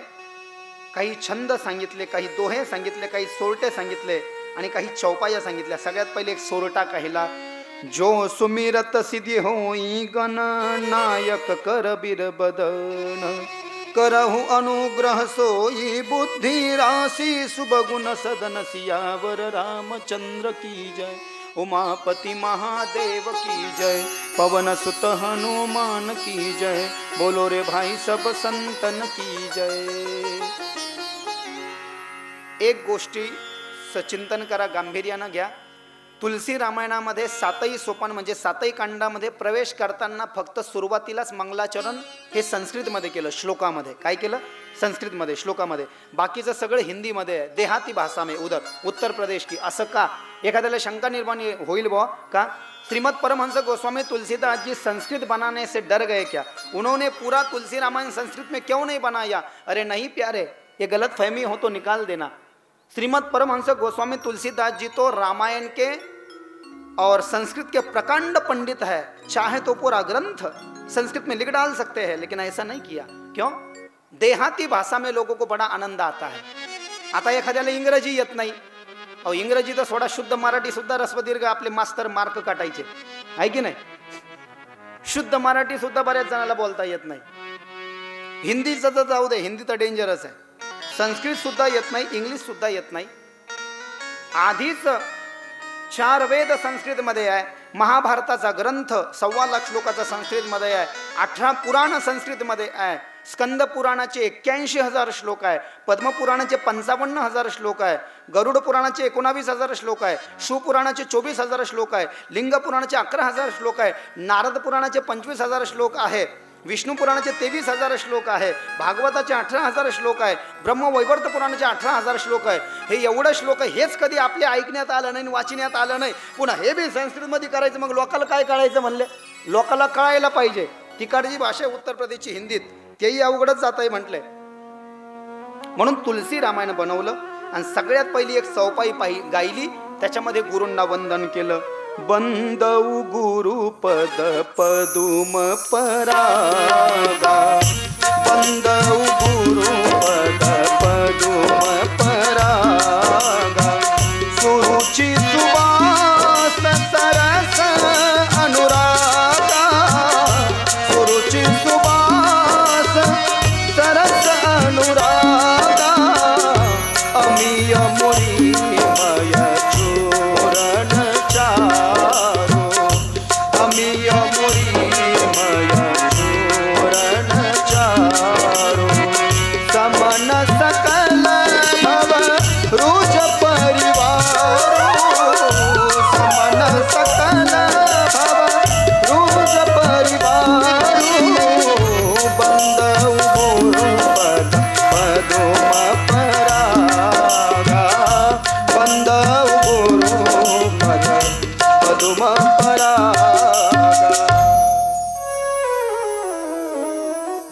काही छंद सांगितले, काही दोहे सांगितले, काही सोरटे सांगितले आणि काही चौपाया सांगितल्या. सगळ्यात पहिले एक सोरटा कहिला. जो सुमिरत सिद्धी होई गणनायक करबीर बदन, करहु अनुग्रह सोई बुद्धि राशि सुबगुण सदन, सियावर रामचंद्र की जय, उमापति महादेव की जय, पवन सुत हनुमान की जय, बोलो रे भाई सब संतन की जय. एक गोष्टी सचिंतन करा, गांभीर्यानं घ्या. तुलसी रामायणामध्ये 7ही सोपान म्हणजे 7ही कांडामध्ये प्रवेश करताना फक्त सुरुवातीलाच मंगलाचरण हे संस्कृतमध्ये केलं, श्लोकामध्ये. काय केलं? संस्कृतमध्ये, श्लोकामध्ये. बाकीचं सगळं हिंदीमध्ये आहे, देहाती भाषा में, उधर उत्तर प्रदेश की. असं का? एखाद्याला शंका निर्माण होईल बुवा का श्रीमद परमहंस गोस्वामी तुलसीदास जी संस्कृत बनाने से डर गए क्या? उन्होंने पूरा तुलसी रामायण संस्कृत में क्यों नहीं बनाया? अरे नहीं प्यारे, ये गलत फहमी हो तो निकाल देना. श्रीमद परमहंस गोस्वामी तुलसीदास जी तो रामायण के और संस्कृत के प्रकांड पंडित है, चाहे तो पूरा ग्रंथ संस्कृत में लिख डाल सकते हैं, लेकिन ऐसा नहीं किया. क्यों? देहाती भाषा में लोगों को बड़ा आनंद आता है. आता एखाद्याला इंग्रजी येत नाही, अहो इंग्रजी तर सोडा, शुद्ध मराठी सुद्धा रस्वदीर्घ आपले मास्तर मार्क काटायचे, आहे की नाही? शुद्ध मराठी सुद्धा बऱ्याच जणाला बोलता येत नाही. हिंदीचं तर जाऊ दे, हिंदी तर डेंजरस आहे. संस्कृत सुद्धा येत नाही, इंग्लिश सुद्धा येत नाही. आधीच 4 वेद संस्कृतमध्ये आहे, महाभारताचा ग्रंथ 1.25 लाख श्लोकाचा संस्कृतमध्ये आहे, 18 पुराण संस्कृतमध्ये आहे, स्कंद पुराणाचे 81,000 श्लोक आहे, पद्मपुराणाचे 55,000 श्लोक आहे, गरुड पुराणाचे 19,000 श्लोक आहे, शिवपुराणाचे 24,000 श्लोक आहे, लिंग पुराणाचे 11,000 श्लोक आहे, नारद पुराणाचे 25,000 श्लोक आहे, विष्णू पुराणाचे 23,000 श्लोक आहे, भागवताचे 18,000 श्लोक आहे, ब्रह्मवैवर्त पुराणाचे 18,000 श्लोक आहे. हे एवढं श्लोक हेच कधी आपल्या ऐकण्यात आलं नाही, वाचण्यात आलं नाही. पुन्हा हे बी संस्कृतमध्ये करायचं, मग लोकाला काय कळायचं म्हणले? लोकाला कळायला पाहिजे. तिकडची भाषा उत्तर प्रदेशची हिंदीत, तेही अवघडच जात आहे म्हटलंय. म्हणून तुलसी रामायण बनवलं आणि सगळ्यात पहिली एक चौपाई गायली, त्याच्यामध्ये गुरूंना वंदन केलं. बंदौ गुरुपद पदुम परागा, बंदौ गुरुपद पदुम परागा, सुरुचि सुवास सरस अनुरागा, सुरुचि सुवास सरस अनुरागा, अमीय मुरीमय चूरण चारो, अमीय मुरीमय चूरण चारो, समन सकल भव रुज परिवारो, समन सकल भव रुज परिवारो, बंदौ गुरुपद पदुम परागा, बंदौ गुरुपद पदुम परागा.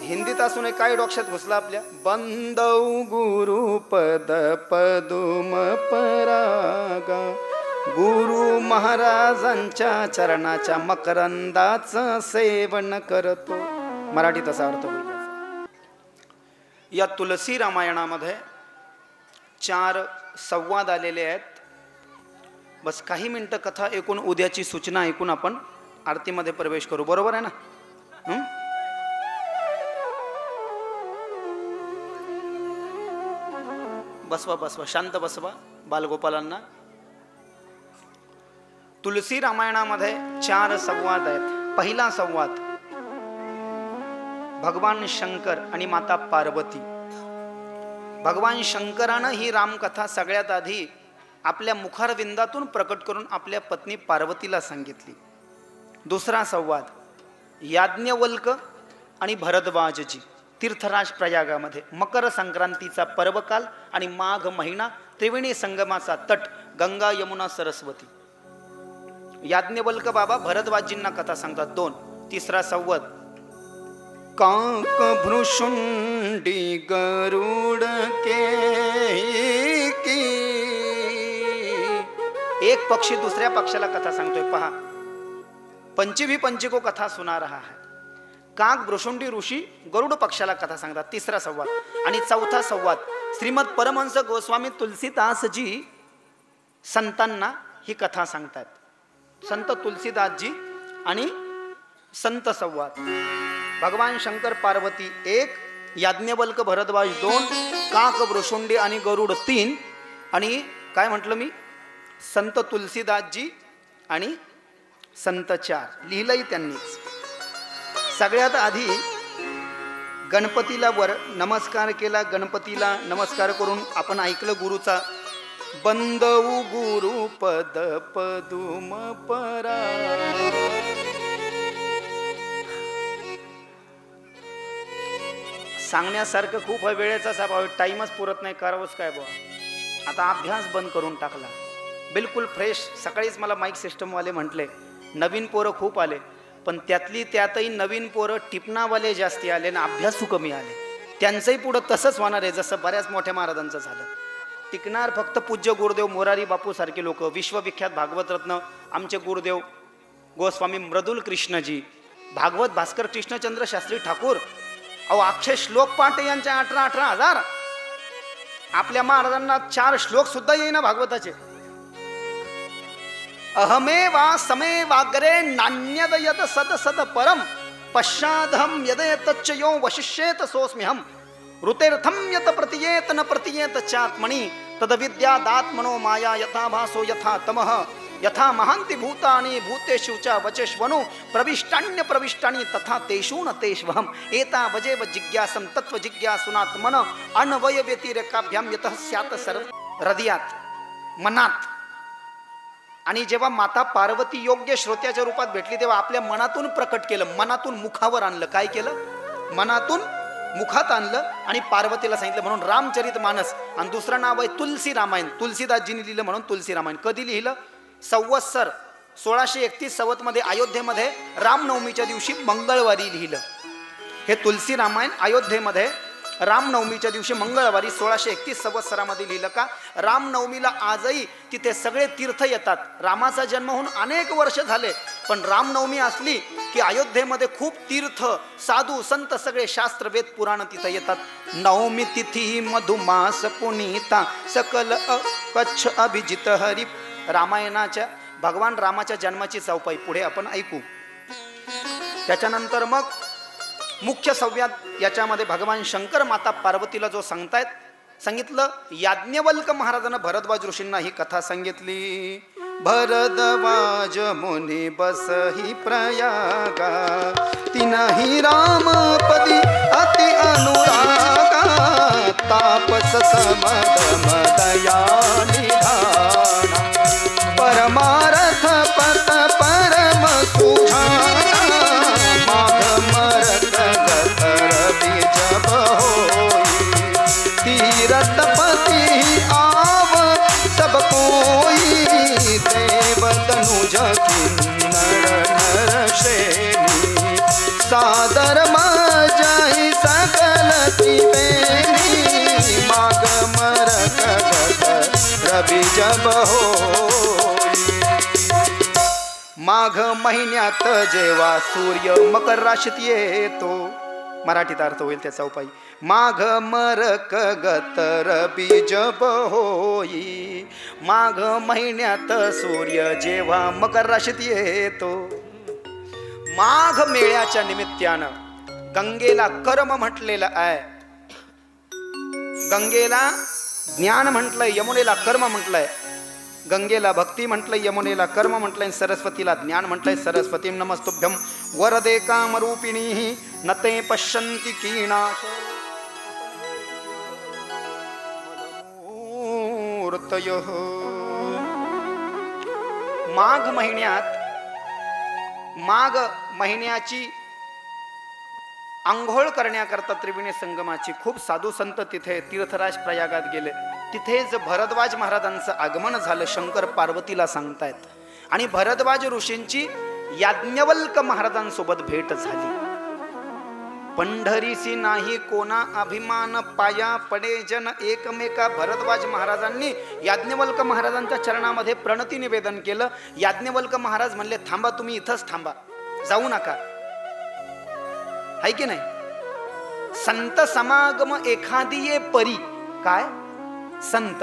हिंदीत असून काय डोक्यात घुसला आपल्या? बंदौ गुरुपद पदुम परागा, गुरु महाराजांच्या चरणाच्या मकरंदाचं सेवन करतो. मराठीत असा अर्थ होईल. या तुलसी रामायणामध्ये 4 संवाद आलेले आहेत. बस काही मिनिटं कथा ऐकून उद्याची सूचना ऐकून आपण आरतीमध्ये प्रवेश करू. बरोबर आहे ना? बसवा बसवा, शांत बसवा बालगोपालांना. तुलसी रामायणामध्ये 4 संवाद आहेत. पहिला संवाद भगवान शंकर आणि माता पार्वती. भगवान शंकरानं ही रामकथा सगळ्यात आधी आपल्या मुखारविंदातून प्रकट करून आपल्या पत्नी पार्वतीला सांगितली. दुसरा संवाद याज्ञवल्क आणि भरद्वाजजी तीर्थराज प्रयागामध्ये मकर संक्रांतीचा पर्वकाल आणि माघ महिना त्रिवेणी संगमाचा तट गंगा यमुना सरस्वती. याज्ञवल्क बाबा भरद्वाजींना कथा सांगतात 2. तिसरा संवाद काक भ्रुशुंडी गरुड के की. एक पक्षी दुसऱ्या पक्षाला कथा सांगतोय. पहा, पंची भी पंची को कथा सुना रहा है. काक भ्रुशुंडी ऋषी गरुड पक्षाला कथा सांगतात. तिसरा संवाद. आणि चौथा संवाद श्रीमद परमहंस गोस्वामी तुलसीदासजी संतांना ही कथा सांगतात. संत तुलसीदासजी आणि संत संवाद. भगवान शंकर पार्वती 1, याज्ञवल्क भरद्वाज 2, काक भ्रुशुंडी आणि गरुड 3, आणि काय म्हटलं मी, संत तुलसीदासजी आणि संत 4. लिहिलंही त्यांनीच. सगळ्यात आधी गणपतीला नमस्कार केला. गणपतीला नमस्कार करून आपण ऐकलं गुरुचा बंदऊ गुरु पद पदुम परा. सांगण्यासारखं खूप वेळेचाच अभाव, टाइमच पुरत नाही, करावंच काय बा. आता अभ्यास बंद करून टाकला, बिलकुल फ्रेश. सकाळीच मला माईक सिस्टमवाले म्हटले नवीन पोरं खूप आले, पण त्यातही नवीन पोरं टिपणावाले जास्ती आले ना अभ्यासू कमी आले. त्यांचंही पुढं तसंच होणार आहे जसं बऱ्याच मोठ्या महाराजांचं झालं. टिकणार फक्त पूज्य गुरुदेव मोरारी बापू सारखे लोक, विश्वविख्यात भागवत रत्न आमचे गुरुदेव गोस्वामी मृदुल कृष्णजी, भागवत भास्कर कृष्णचंद्र शास्त्री ठाकूर. अहो अक्षय श्लोक पाठ यांच्या 18,000. आपल्या महाराजांना 4 श्लोक सुद्धा येईना भागवताचे. अहमे वा समे वाग्रे नान्यद यद सद सद परम पश्चादहम यदेतच्च यो वशिष्येत सोऽस्म्यहम ऋतेर्थम यत प्रतीयेत न प्रतीयेत चात्मनि तद विद्यादात्मनो माया यथा भासो यथा तमः यथा महांति भूतानि भूतेषु च वचेष्वनु प्रविष्टान्य प्रविष्टानि तथा तेषु न तेष्वहम एता वजेव जिज्ञासम तत्व जिज्ञासुनात्मन अन्वय व्यतिरेकाभ्याम यतः स्यात् सर्व. हृदयात, मनात. आणि जेव्हा माता पार्वती योग्य श्रोत्याच्या रूपात भेटली तेव्हा आपल्या मनातून प्रकट केलं, मनातून मुखावर आणलं. काय केलं? मनातून मुखात आणलं आणि पार्वतीला सांगितलं. म्हणून रामचरित मानस. आणि दुसरं नाव आहे तुलसी रामायण. तुलसीदासजींनी लिहिलं म्हणून तुलसी रामायण. कधी लिहिलं? संवत्सर 1631 संवतमध्ये अयोध्येमध्ये रामनवमीच्या दिवशी मंगळवारी लिहिलं. हे तुलसी रामायण अयोध्येमध्ये रामनवमीच्या दिवशी मंगळवारी 1631 संवत्सरामध्ये लिहिलं. का? रामनवमीला आजही तिथे सगळे तीर्थ येतात. रामाचा जन्म होऊन अनेक वर्ष झाले, पण रामनवमी असली की अयोध्येमध्ये खूप तीर्थ, साधू, संत, सगळे शास्त्र, वेद, पुराण तिथे येतात. नवमी तिथी मधुमास पुनीता सकल कच्छ अभिजित हरी. रामायणाच्या भगवान रामाच्या जन्माची चौपाई पुढे आपण ऐकू. त्याच्यानंतर मग मुख्य संवाद याच्यामध्ये भगवान शंकर माता पार्वतीला जो सांगितलं. याज्ञवल्क महाराजांना भरद्वाज ऋषींना ही कथा सांगितली. भरद्वाज मुनी बसही प्रयागा तिनही रामपदी अति अनुरागा तापस समद मदया निधाना परमारथ पत परम सुझाना माघ मरत गतर बीज बहोई तीरथ पति आव सब कोई देव तनुज किन्नर नर श्रेणी सादर मजाई सकल त्रिवेणी माघ मरत गतर बीज बहोई. माघ महिन्यात जेव्हा सूर्य मकर राशीत येतो, मराठीत अर्थ होईल त्याचा उपाय. माघ मरक गतर बीज बहोई, माघ महिन्यात सूर्य जेव्हा मकर राशीत येतो. माघ मेळ्याच्या निमित्तानं गंगेला कर्म म्हटलेलं आहे. गंगेला ज्ञान म्हटलंय, यमुनेला कर्म म्हटलंय. गंगेला भक्ती म्हटलंय, यमुनेला कर्म म्हटलंय, सरस्वतीला ज्ञान म्हटलंय. सरस्वती नमस्तुभ्यं वरदे कामरूपिणी नते पश्यन्ति कीनाश मूर्तयः. माघ महिन्यात, माघ महिन्याची आंघोळ करण्याकरता त्रिवेणी संगमाची खूप साधू संत तिथे तीर्थराज प्रयागात गेले. तिथेच भरद्वाज महाराजांचं आगमन झालं. शंकर पार्वतीला सांगतायत. आणि भरद्वाज ऋषींची याज्ञवल्क महाराजांसोबत भेट झाली. पंढरीसी नाही कोणा अभिमान, पाया पडे जन एकमेका. भरद्वाज महाराजांनी याज्ञवल्क महाराजांच्या चरणामध्ये प्रणती निवेदन केलं. याज्ञवल्क महाराज म्हणले, थांबा, तुम्ही इथंच थांबा, जाऊ नका. आहे की नाही? संत समागम एखादी परी. काय? संत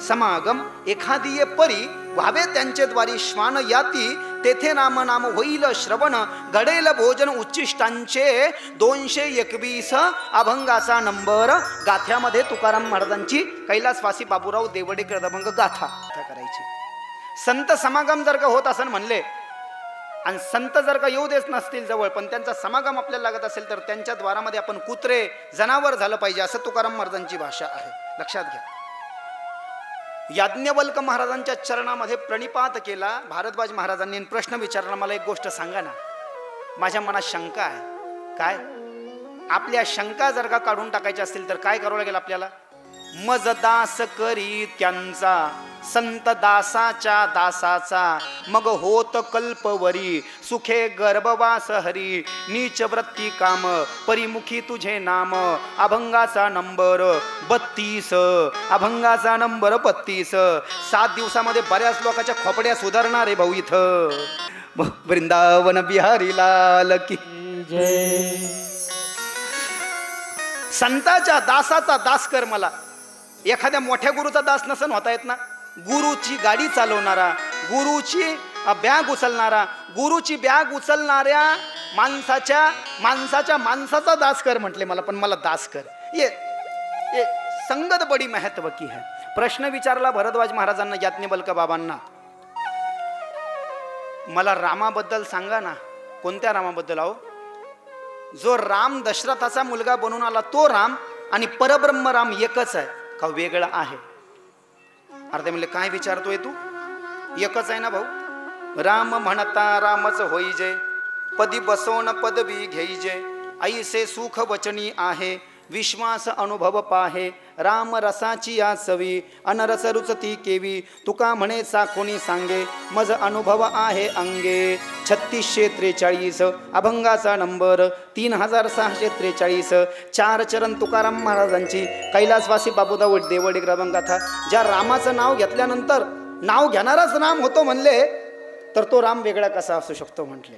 समागम एखादी परी व्हावे त्यांचे द्वारी. श्वान याती तेथे नाम नाम होईल श्रवण. घडेल भोजन उच्चिष्टांचे 221 अभंगाचा नंबर. गाथ्यामध्ये तुकाराम महाराजांची कैलासवासी बाबूराव देवडेकर अभंग गाथा करायची. संत समागम जर का होत असं म्हणले आणि संत जर का येऊ देत नसतील जवळ, पण त्यांचा समागम आपल्याला लागत असेल तर त्यांच्या द्वारामध्ये आपण कुत्रे जनावर झालं पाहिजे, असं तुकाराम महाराजांची भाषा आहे. लक्षात घ्या. याज्ञवल्क महाराजांच्या चरणामध्ये प्रणिपात केला भारद्वाज महाराजांनी. प्रश्न विचारला, मला एक गोष्ट सांगा ना, माझ्या मनात शंका आहे. काय? आपल्या शंका जर का काढून टाकायच्या असतील तर काय करावं लागेल आपल्याला? मज दास करी त्यांचा संत दासाच्या दासाचा, मग होत कल्पवरी सुखे गर्भवास हरी. नीच वृत्ती काम परिमुखी तुझे नाम. अभंगाचा नंबर 32, अभंगाचा नंबर 32. 7 दिवसामध्ये बऱ्याच लोकांच्या खोपड्या सुधारणार आहे भाऊ इथं. वृंदावन बिहारी लाल की जय. संताच्या दासाचा दास कर मला. एखाद्या मोठ्या गुरुचा दास नसन होता येत ना. गुरुची गाडी चालवणारा, गुरुची बॅग उचलणारा, गुरुची बॅग उचलणाऱ्या माणसाचा दास कर म्हटले मला. पण मला दास कर. ये संगत बडी महत्व की है. प्रश्न विचारला भरद्वाज महाराजांना, याज्ञवल्क बाबांना, मला रामाबद्दल सांगा ना. कोणत्या रामाबद्दल? आहो, जो राम दशरथाचा मुलगा बनून आला तो राम, आणि परब्रह्म राम एकच आहे का वेगळा आहे? अर्धे म्हणले, काय विचारतोय तू? एकच आहे ना भाऊ. राम म्हणता रामच होईजे, पदी बसवण पदवी घेईजे. ऐसे सुख वचनी आहे, विश्वास अनुभव पाहे. राम रसाची या सवी, अनरस रुचती केवी. तुका म्हणे कोणी सांगे, मज अनुभव आहे अंगे. 3643 अभंगाचा नंबर 3643. 4 चरण तुकाराम महाराजांची कैलासवासी बाबूराव देवडेकर अभंगाथा. ज्या रामाचं नाव घेतल्यानंतर नाव घेणाराच राम होतो म्हणले, तर तो राम वेगळा कसा असू शकतो म्हटले?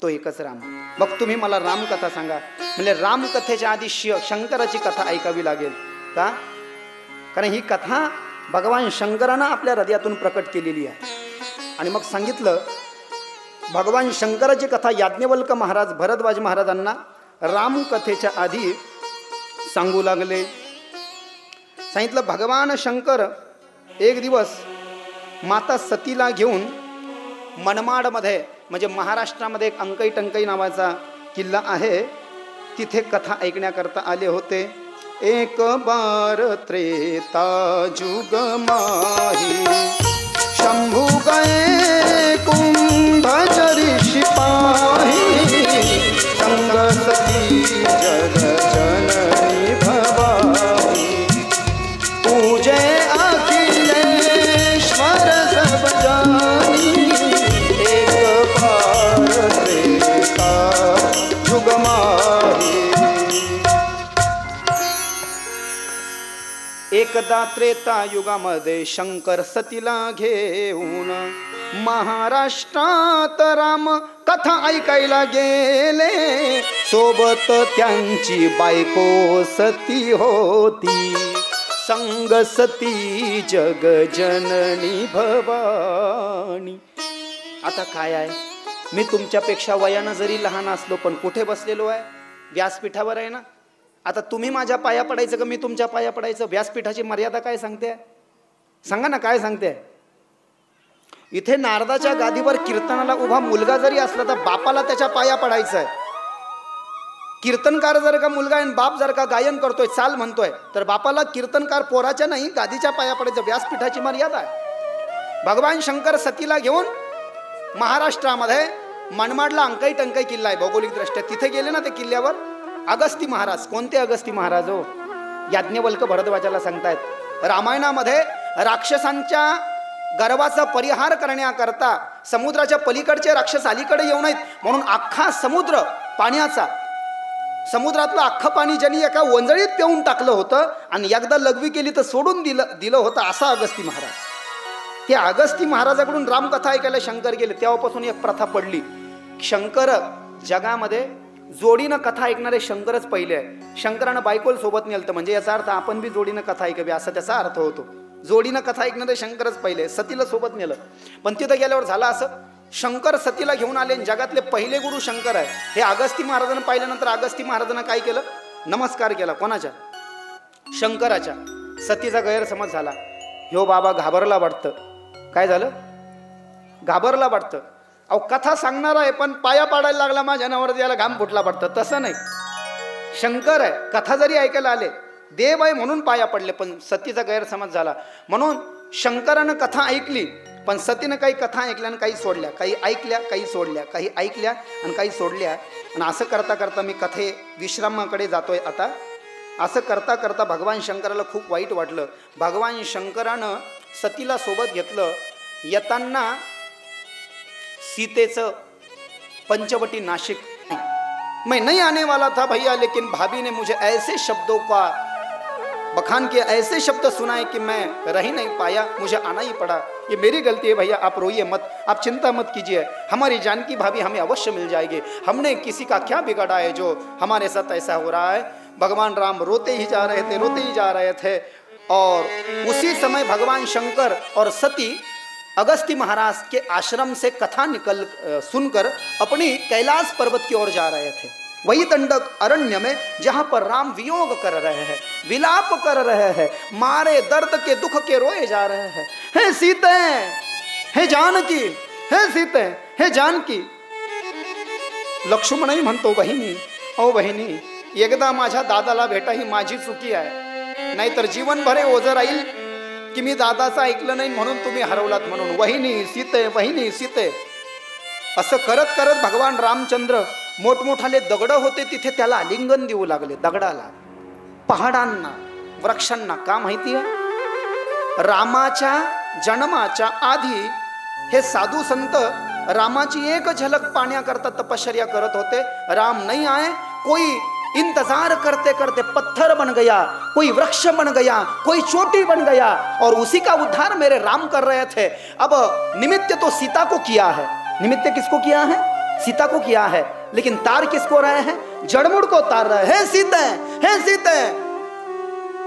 तो एकच राम. मग तुम्ही मला रामकथा सांगा. म्हणजे रामकथेच्या आधी शंकराची कथा ऐकावी लागेल का? कारण ही कथा भगवान शंकरानं आपल्या हृदयातून प्रकट केलेली आहे. आणि मग सांगितलं, भगवान शंकराची कथा याज्ञवल्क महाराज भरद्वाज महाराजांना रामकथेच्या आधी सांगू लागले. सांगितलं, भगवान शंकर एक दिवस माता सतीला घेऊन मनमाडमध्ये, म्हणजे महाराष्ट्रामध्ये एक अंकई टंकई नावाचा किल्ला आहे, तिथे कथा ऐकण्याकरता आले होते. एक बार त्रेता जुग माही, शंभू गए कुंभचरी शिपाही. संग सती जग जननी भवानी, पूजे अखिलेश्वर सब जानी. एकदा त्रेता युगामध्ये शंकर सतीला घेऊन महाराष्ट्रात राम कथा ऐकायला गेले, सोबत त्यांची बायको सती होती, संग सती जग जननी भवानी. आता काय आहे, मी तुमच्यापेक्षा वयानं जरी लहान असलो पण कुठे बसलेलो आहे, व्यासपीठावर आहे ना. आता तुम्ही माझ्या पाया पडायचं का मी तुमच्या पाया पडायचं? व्यासपीठाची मर्यादा काय सांगते, सांगा ना, काय सांगते? इथे नारदाच्या गादीवर कीर्तनाला उभा मुलगा जरी असला तर बापाला त्याच्या पाया पडायचं आहे. कीर्तनकार जर का मुलगा आहे, बाप जर का गायन करतोय, चाल म्हणतोय, तर बापाला कीर्तनकार पोराच्या नाही गादीच्या पाया पडायचं. व्यासपीठाची मर्यादा आहे. भगवान शंकर सतीला घेऊन महाराष्ट्रामध्ये मनमाडला अंकाई टंकाई किल्ला आहे भौगोलिक दृष्ट्या. तिथे गेले ना ते किल्ल्यावर अगस्ती महाराज. कोणते अगस्ती महाराज हो? याज्ञवल्क भरद्वाजाला सांगतायत. रामायणामध्ये राक्षसांच्या गर्वाचा परिहार करण्याकरता समुद्राच्या पलीकडचे राक्षस अलीकडे येऊ नयेत म्हणून अख्खा समुद्र पाण्याचा, समुद्रातलं अख्खं पाणी ज्यांनी एका वंजळीत पिऊन टाकलं होतं आणि एकदा लघवी केली तर सोडून दिलं होतं, असा अगस्ती महाराज. त्या अगस्ती महाराजाकडून रामकथा ऐकायला शंकर गेले. तेव्हापासून एक प्रथा पडली, शंकर जगामध्ये जोडीनं कथा ऐकणारे शंकरच पहिले आहे. शंकरानं बायकोल सोबत नेलतं, म्हणजे याचा अर्थ आपण बी जोडीनं कथा ऐकावी असा त्याचा अर्थ होतो. जोडीनं कथा ऐकणारे शंकरच पहिले. सतीला सोबत नेलं, पण तिथं गेल्यावर झालं असं, शंकर सतीला घेऊन आले. जगातले पहिले गुरु शंकर आहे हे अगस्ती महाराजांना पाहिल्यानंतर अगस्ती महाराजांना काय केलं, नमस्कार केला. कोणाच्या? शंकराच्या. सतीचा गैरसमज झाला. ह्यो बाबा घाबरला वाटतं. काय झालं? घाबरला वाटतं. अहो कथा सांगणार आहे पण पाया पाडायला लागला माझ्या नवऱ्याला, याला घाम फुटला वाटतं. तसं नाही, शंकर आहे, कथा जरी ऐकायला आले, देव आहे म्हणून पाया पडले, पण सतीचा गैरसमज झाला. म्हणून शंकरानं कथा ऐकली, पण सतीनं काही कथा ऐकल्या आणि काही सोडल्या, काही ऐकल्या काही सोडल्या, काही ऐकल्या आणि काही सोडल्या. आणि असं करता करता मी कथे विश्रामाकडे जातोय आता. असं करता करता भगवान शंकराला खूप वाईट वाटलं. भगवान शंकरानं सतीला सोबत घेतलं. येताना सीतेचं पंचवटी नाशिक, मैं नहीं आने वाला था भैया, लेकिन भाभी ने मुझे ऐसे शब्दों का बखान किया, ऐसे शब्द सुनाए कि मैं रह ही नहीं पाया, मुझे आना ही पड़ा. ये मेरी गलती है भैया, आप रोइए मत, आप चिंता मत कीजिए, हमारी जानकी भाभी हमें अवश्य मिल जाएगी. हमने किसी का क्या बिगाड़ा है जो हमारे साथ ऐसा हो रहा है. भगवान राम रोते ही जा रहे थे, रोते ही जा रहे थे. और उसी समय भगवान शंकर और सती अगस्ती महाराज के आश्रम से कथा सुनकर अपनी कैलाश पर्वत की ओर जा रहे थे. वही दंडक अरण्य में जहाँ पर राम वियोग कर रहे हैं, विलाप कर रहे हैं, मारे दर्द के दुख के रोए जा रहे हैं. हे सीते, हे जानकी, हे सीते, हे जानकी. लक्ष्मणही म्हणतो, बहिणी ओ बहिणी, एकदा माझ्या दादाला भेटा, ही माझी चुकी आहे, नाहीतर जीवनभर ओझं राहील की मी दादाचं ऐकलं नाही म्हणून तुम्ही हरवलात म्हणून. वहिनी सीते, वहिनी सीते. असं करत करत भगवान रामचंद्र मोठमोठाले दगड होते तिथे त्याला आलिंगन देऊ लागले. दगडाला, पहाडांना, वृक्षांना. का माहिती आहे? रामाच्या जन्माच्या आधी हे साधू संत रामाची एक झलक पाण्याकरता तपश्चर्या करत होते. राम नहीं आए, कोई इंतजार करते करते पत्थर बन गया, कोई वृक्ष बन गया, कोई चोटी बन गया, और उसी का उद्धार मेरे राम कर रहे थे. अब निमित्त तो सीता को किया है. निमित्त किसको किया है? सीता को किया है. लेकिन तार किसको रहे हैं? जड़मुड़ को तार रहे हैं. हे सीते, हे सीते,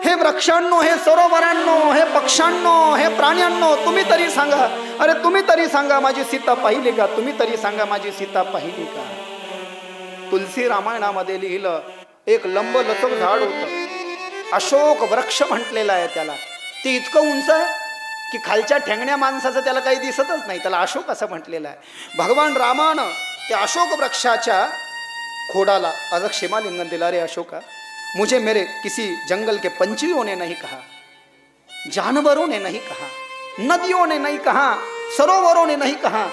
हे वृक्षांनो, हे सरोवरांनो, हे पक्ष्यांनो, हे प्राण्यांनो, तुम्ही तरी सांगा, अरे तुम्ही तरी सांगा माझी सीता पाहिली का? तुम्ही तरी सांगा माझी सीता पाहिली का? तुलसी रामायणामध्ये लिहिलं, एक लंब लचक झाड होतं, अशोक वृक्ष म्हटलेलं आहे त्याला. ते इतकं उंच आहे की खालच्या ठेंगण्या माणसाचं त्याला काही दिसतच नाही, त्याला अशोक असं म्हटलेलं आहे. भगवान रामानं त्या अशोक वृक्षाच्या खोडाला अजक क्षेमालिंगन दिला. रे अशोका, मुझे मेरे किसी जंगल के पंछियों ने नहीं कहा, जानवरों ने नहीं कहा, नदियों ने नहीं कहा, सरोवरों ने नहीं कहा,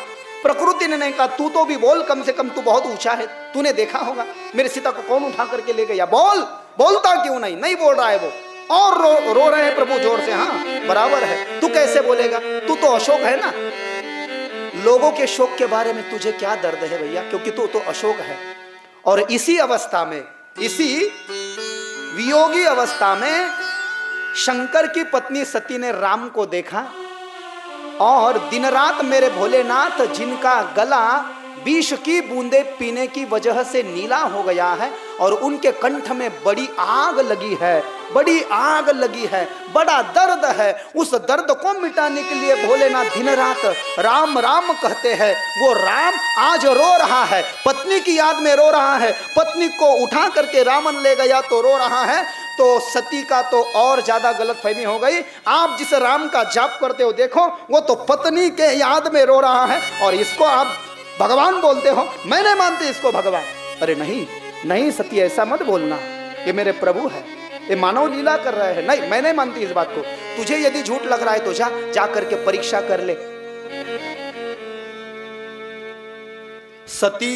प्रकृति ने नहीं कहा, तू तो भी बोल, कम से कम तू बहुत ऊंचा है, तूने देखा होगा मेरे सीता को कौन उठा करके ले गया, बोल. बोलता क्यों नहीं? नहीं बोल रहा है वो, और रो रहे हैं प्रभु जोर से. हाँ बराबर है, तू कैसे बोलेगा? तू तो अशोक है ना. लोगों के शोक के बारे में तुझे क्या दर्द है भैया, क्योंकि तू तो अशोक है. और इसी अवस्था में, इसी वियोगी अवस्था में शंकर की पत्नी सती ने राम को देखा और दिन रात मेरे भोलेनाथ जिनका गला विष की बूंदे पीने की वजह से नीला हो गया है और उनके कंठ में बड़ी आग लगी है, बड़ी आग लगी है, बड़ा दर्द है। उस दर्द को मिटाने के लिए भोलेनाथ दिन रात राम राम कहते हैं। वो राम आज रो रहा है, पत्नी की याद में रो रहा है। पत्नी को उठा करके रावण ले गया तो रो रहा है। तो सती का तो और ज्यादा गलतफहमी हो गई। आप जिस राम का जाप करते हो देखो, वो तो पत्नी के याद में रो रहा है और इसको आप भगवान बोलते हो। मैं नहीं मानती इसको भगवान। अरे नहीं नहीं सती, ऐसा मत बोलना, ये मेरे प्रभु है, ये मानव लीला कर रहे हैं। नहीं, मैं नहीं मानती इस बात को। तुझे यदि झूठ लग रहा है तो जा करके परीक्षा कर ले। सती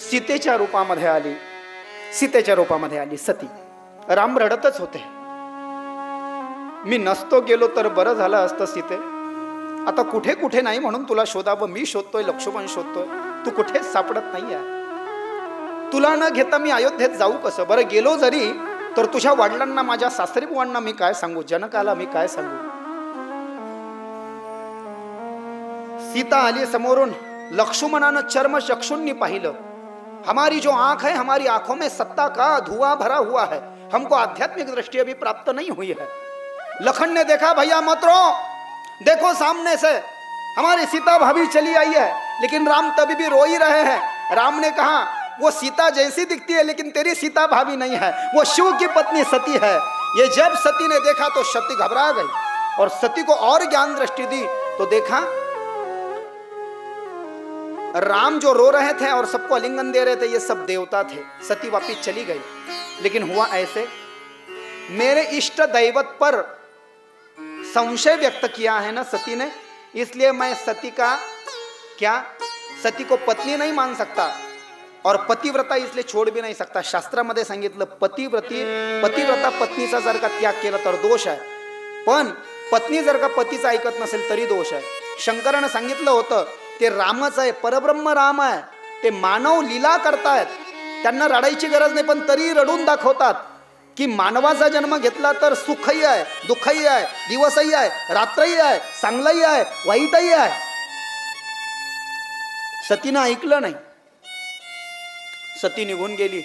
सीतेच्या रूपामध्ये आली, सीतेच्या रूपामध्ये आली सती। राम रडतच होते। मी नसतो गेलो तर बरं झालं असतं सीते, आता कुठे कुठे नाही म्हणून तुला शोधावं। मी शोधतोय, लक्ष्मण शोधतोय, तू कुठेच सापडत नाही आहे। तुला न घेता मी अयोध्येत जाऊ कसं? बरं गेलो जरी तर तुझ्या वडिलांना, माझ्या सासरी बुवांना मी काय सांगू, जनकाला मी काय सांगू? सीता आली समोरून, लक्ष्मणानं चर्मचक्षुंनी पाहिलं। हमारी जो आंख है, हमारी आंखों में सत्ता का धुआं भरा हुआ है, हमको आध्यात्मिक दृष्टि अभी प्राप्त नहीं हुई है। लखन ने देखा, भैया मत रो, देखो सामने से हमारी सीता भाभी चली आई है। लेकिन राम तभी भी रो ही रहे हैं। राम ने कहा, वो सीता जैसी दिखती है लेकिन तेरी सीता भाभी नहीं है, वो शिव की पत्नी सती है। ये जब सती ने देखा तो सती घबरा गई और सती को और ज्ञान दृष्टि दी तो देखा राम जो रो रहे थे और सबको आलिंगन दे रहे थे, ये सब देवता थे। सती वापिस चली गई। लेकिन हुआ ऐसे, मेरे इष्ट दैवत पर संशय व्यक्त किया है ना सती ने, इसलिए मैं सती का क्या, सती को पत्नी नहीं मान सकता और पतिव्रता इसलिए छोड़ भी नहीं सकता। शास्त्रामध्ये सांगितलं पतिव्रता पत्नीचा जर का त्याग केला तर दोष आहे, पण पत्नी जर का पतीचं ऐकत नसेल तरी दोष आहे। शंकरानं सांगितलं होतं ते रामच आहे, परब्रह्म राम आहे, ते मानव लीला करतायत, त्यांना रडायची गरज नाही पण तरी रडून दाखवतात की मानवाचा जन्म घेतला तर सुखही आहे, दुःखही आहे, दिवसही आहे, रात्रही आहे, चांगलंही आहे, वाईटही आहे। सतीनं ऐकलं नाही, सती निघून गेली।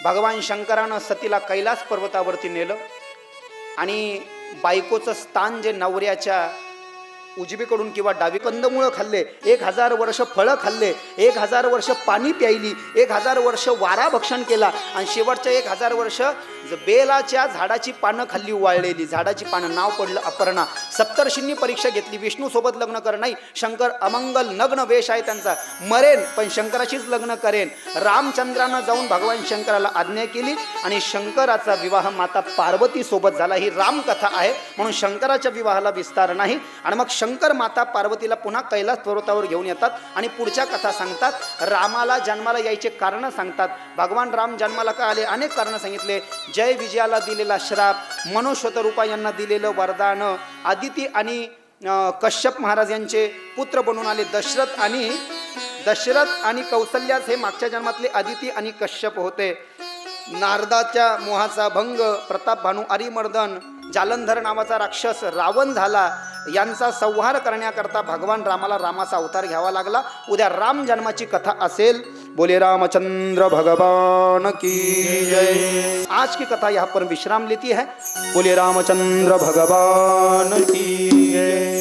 भगवान शंकरानं सतीला कैलास पर्वतावरती नेलं आणि बायकोचं स्थान जे नवऱ्याच्या उजवीकडून किंवा डावी कंदमुळं खाल्ले, 1000 वर्ष फळं खाल्ले, 1000 वर्ष पाणी प्यायली, 1000 वर्ष वारा भक्षण केला आणि शेवटच्या 1000 वर्ष बेलाच्या झाडाची पानं खाल्ली, वाळलेली झाडाची पानं। नाव पडलं अपर्णा। सप्तर्षींनी परीक्षा घेतली, विष्णू सोबत लग्न कर, नाही शंकर अमंगल नग्न वेश आहे त्यांचा, मरेन पण शंकराशीच लग्न करेन। रामचंद्रानं जाऊन भगवान शंकराला आज्ञा केली आणि शंकराचा विवाह माता पार्वती सोबत झाला। ही रामकथा आहे म्हणून शंकराच्या विवाहाला विस्तार नाही। आणि मग शंकर माता पार्वतीला पुन्हा कैलास पर्वतावर घेऊन येतात आणि पुढच्या कथा सांगतात। रामाला जन्माला यायचे कारण सांगतात। भगवान राम जन्माला का आले, अनेक कारण सांगितले। जय विजयाला दिलेला श्राप, मनुष्यत रूपा यांना दिलेलं वरदान, आदिती आणि कश्यप महाराज यांचे पुत्र बनून आले। दशरथ आणि कौसल्यास हे मागच्या जन्मातले आदिती आणि कश्यप होते। नारदाच्या मोहाचा भंग, प्रताप भानू अरिमर्दन, जालंधर नावाचा राक्षस रावण झाला, यांचा संहार करण्याकरता भगवान रामाला रामाचा अवतार घ्यावा लागला। उद्या राम जन्माची कथा असेल। बोले रामचंद्र भगवान की जय। आज की कथा यहाँ पर विश्राम लेती है। बोले रामचंद्र भगवान की जय।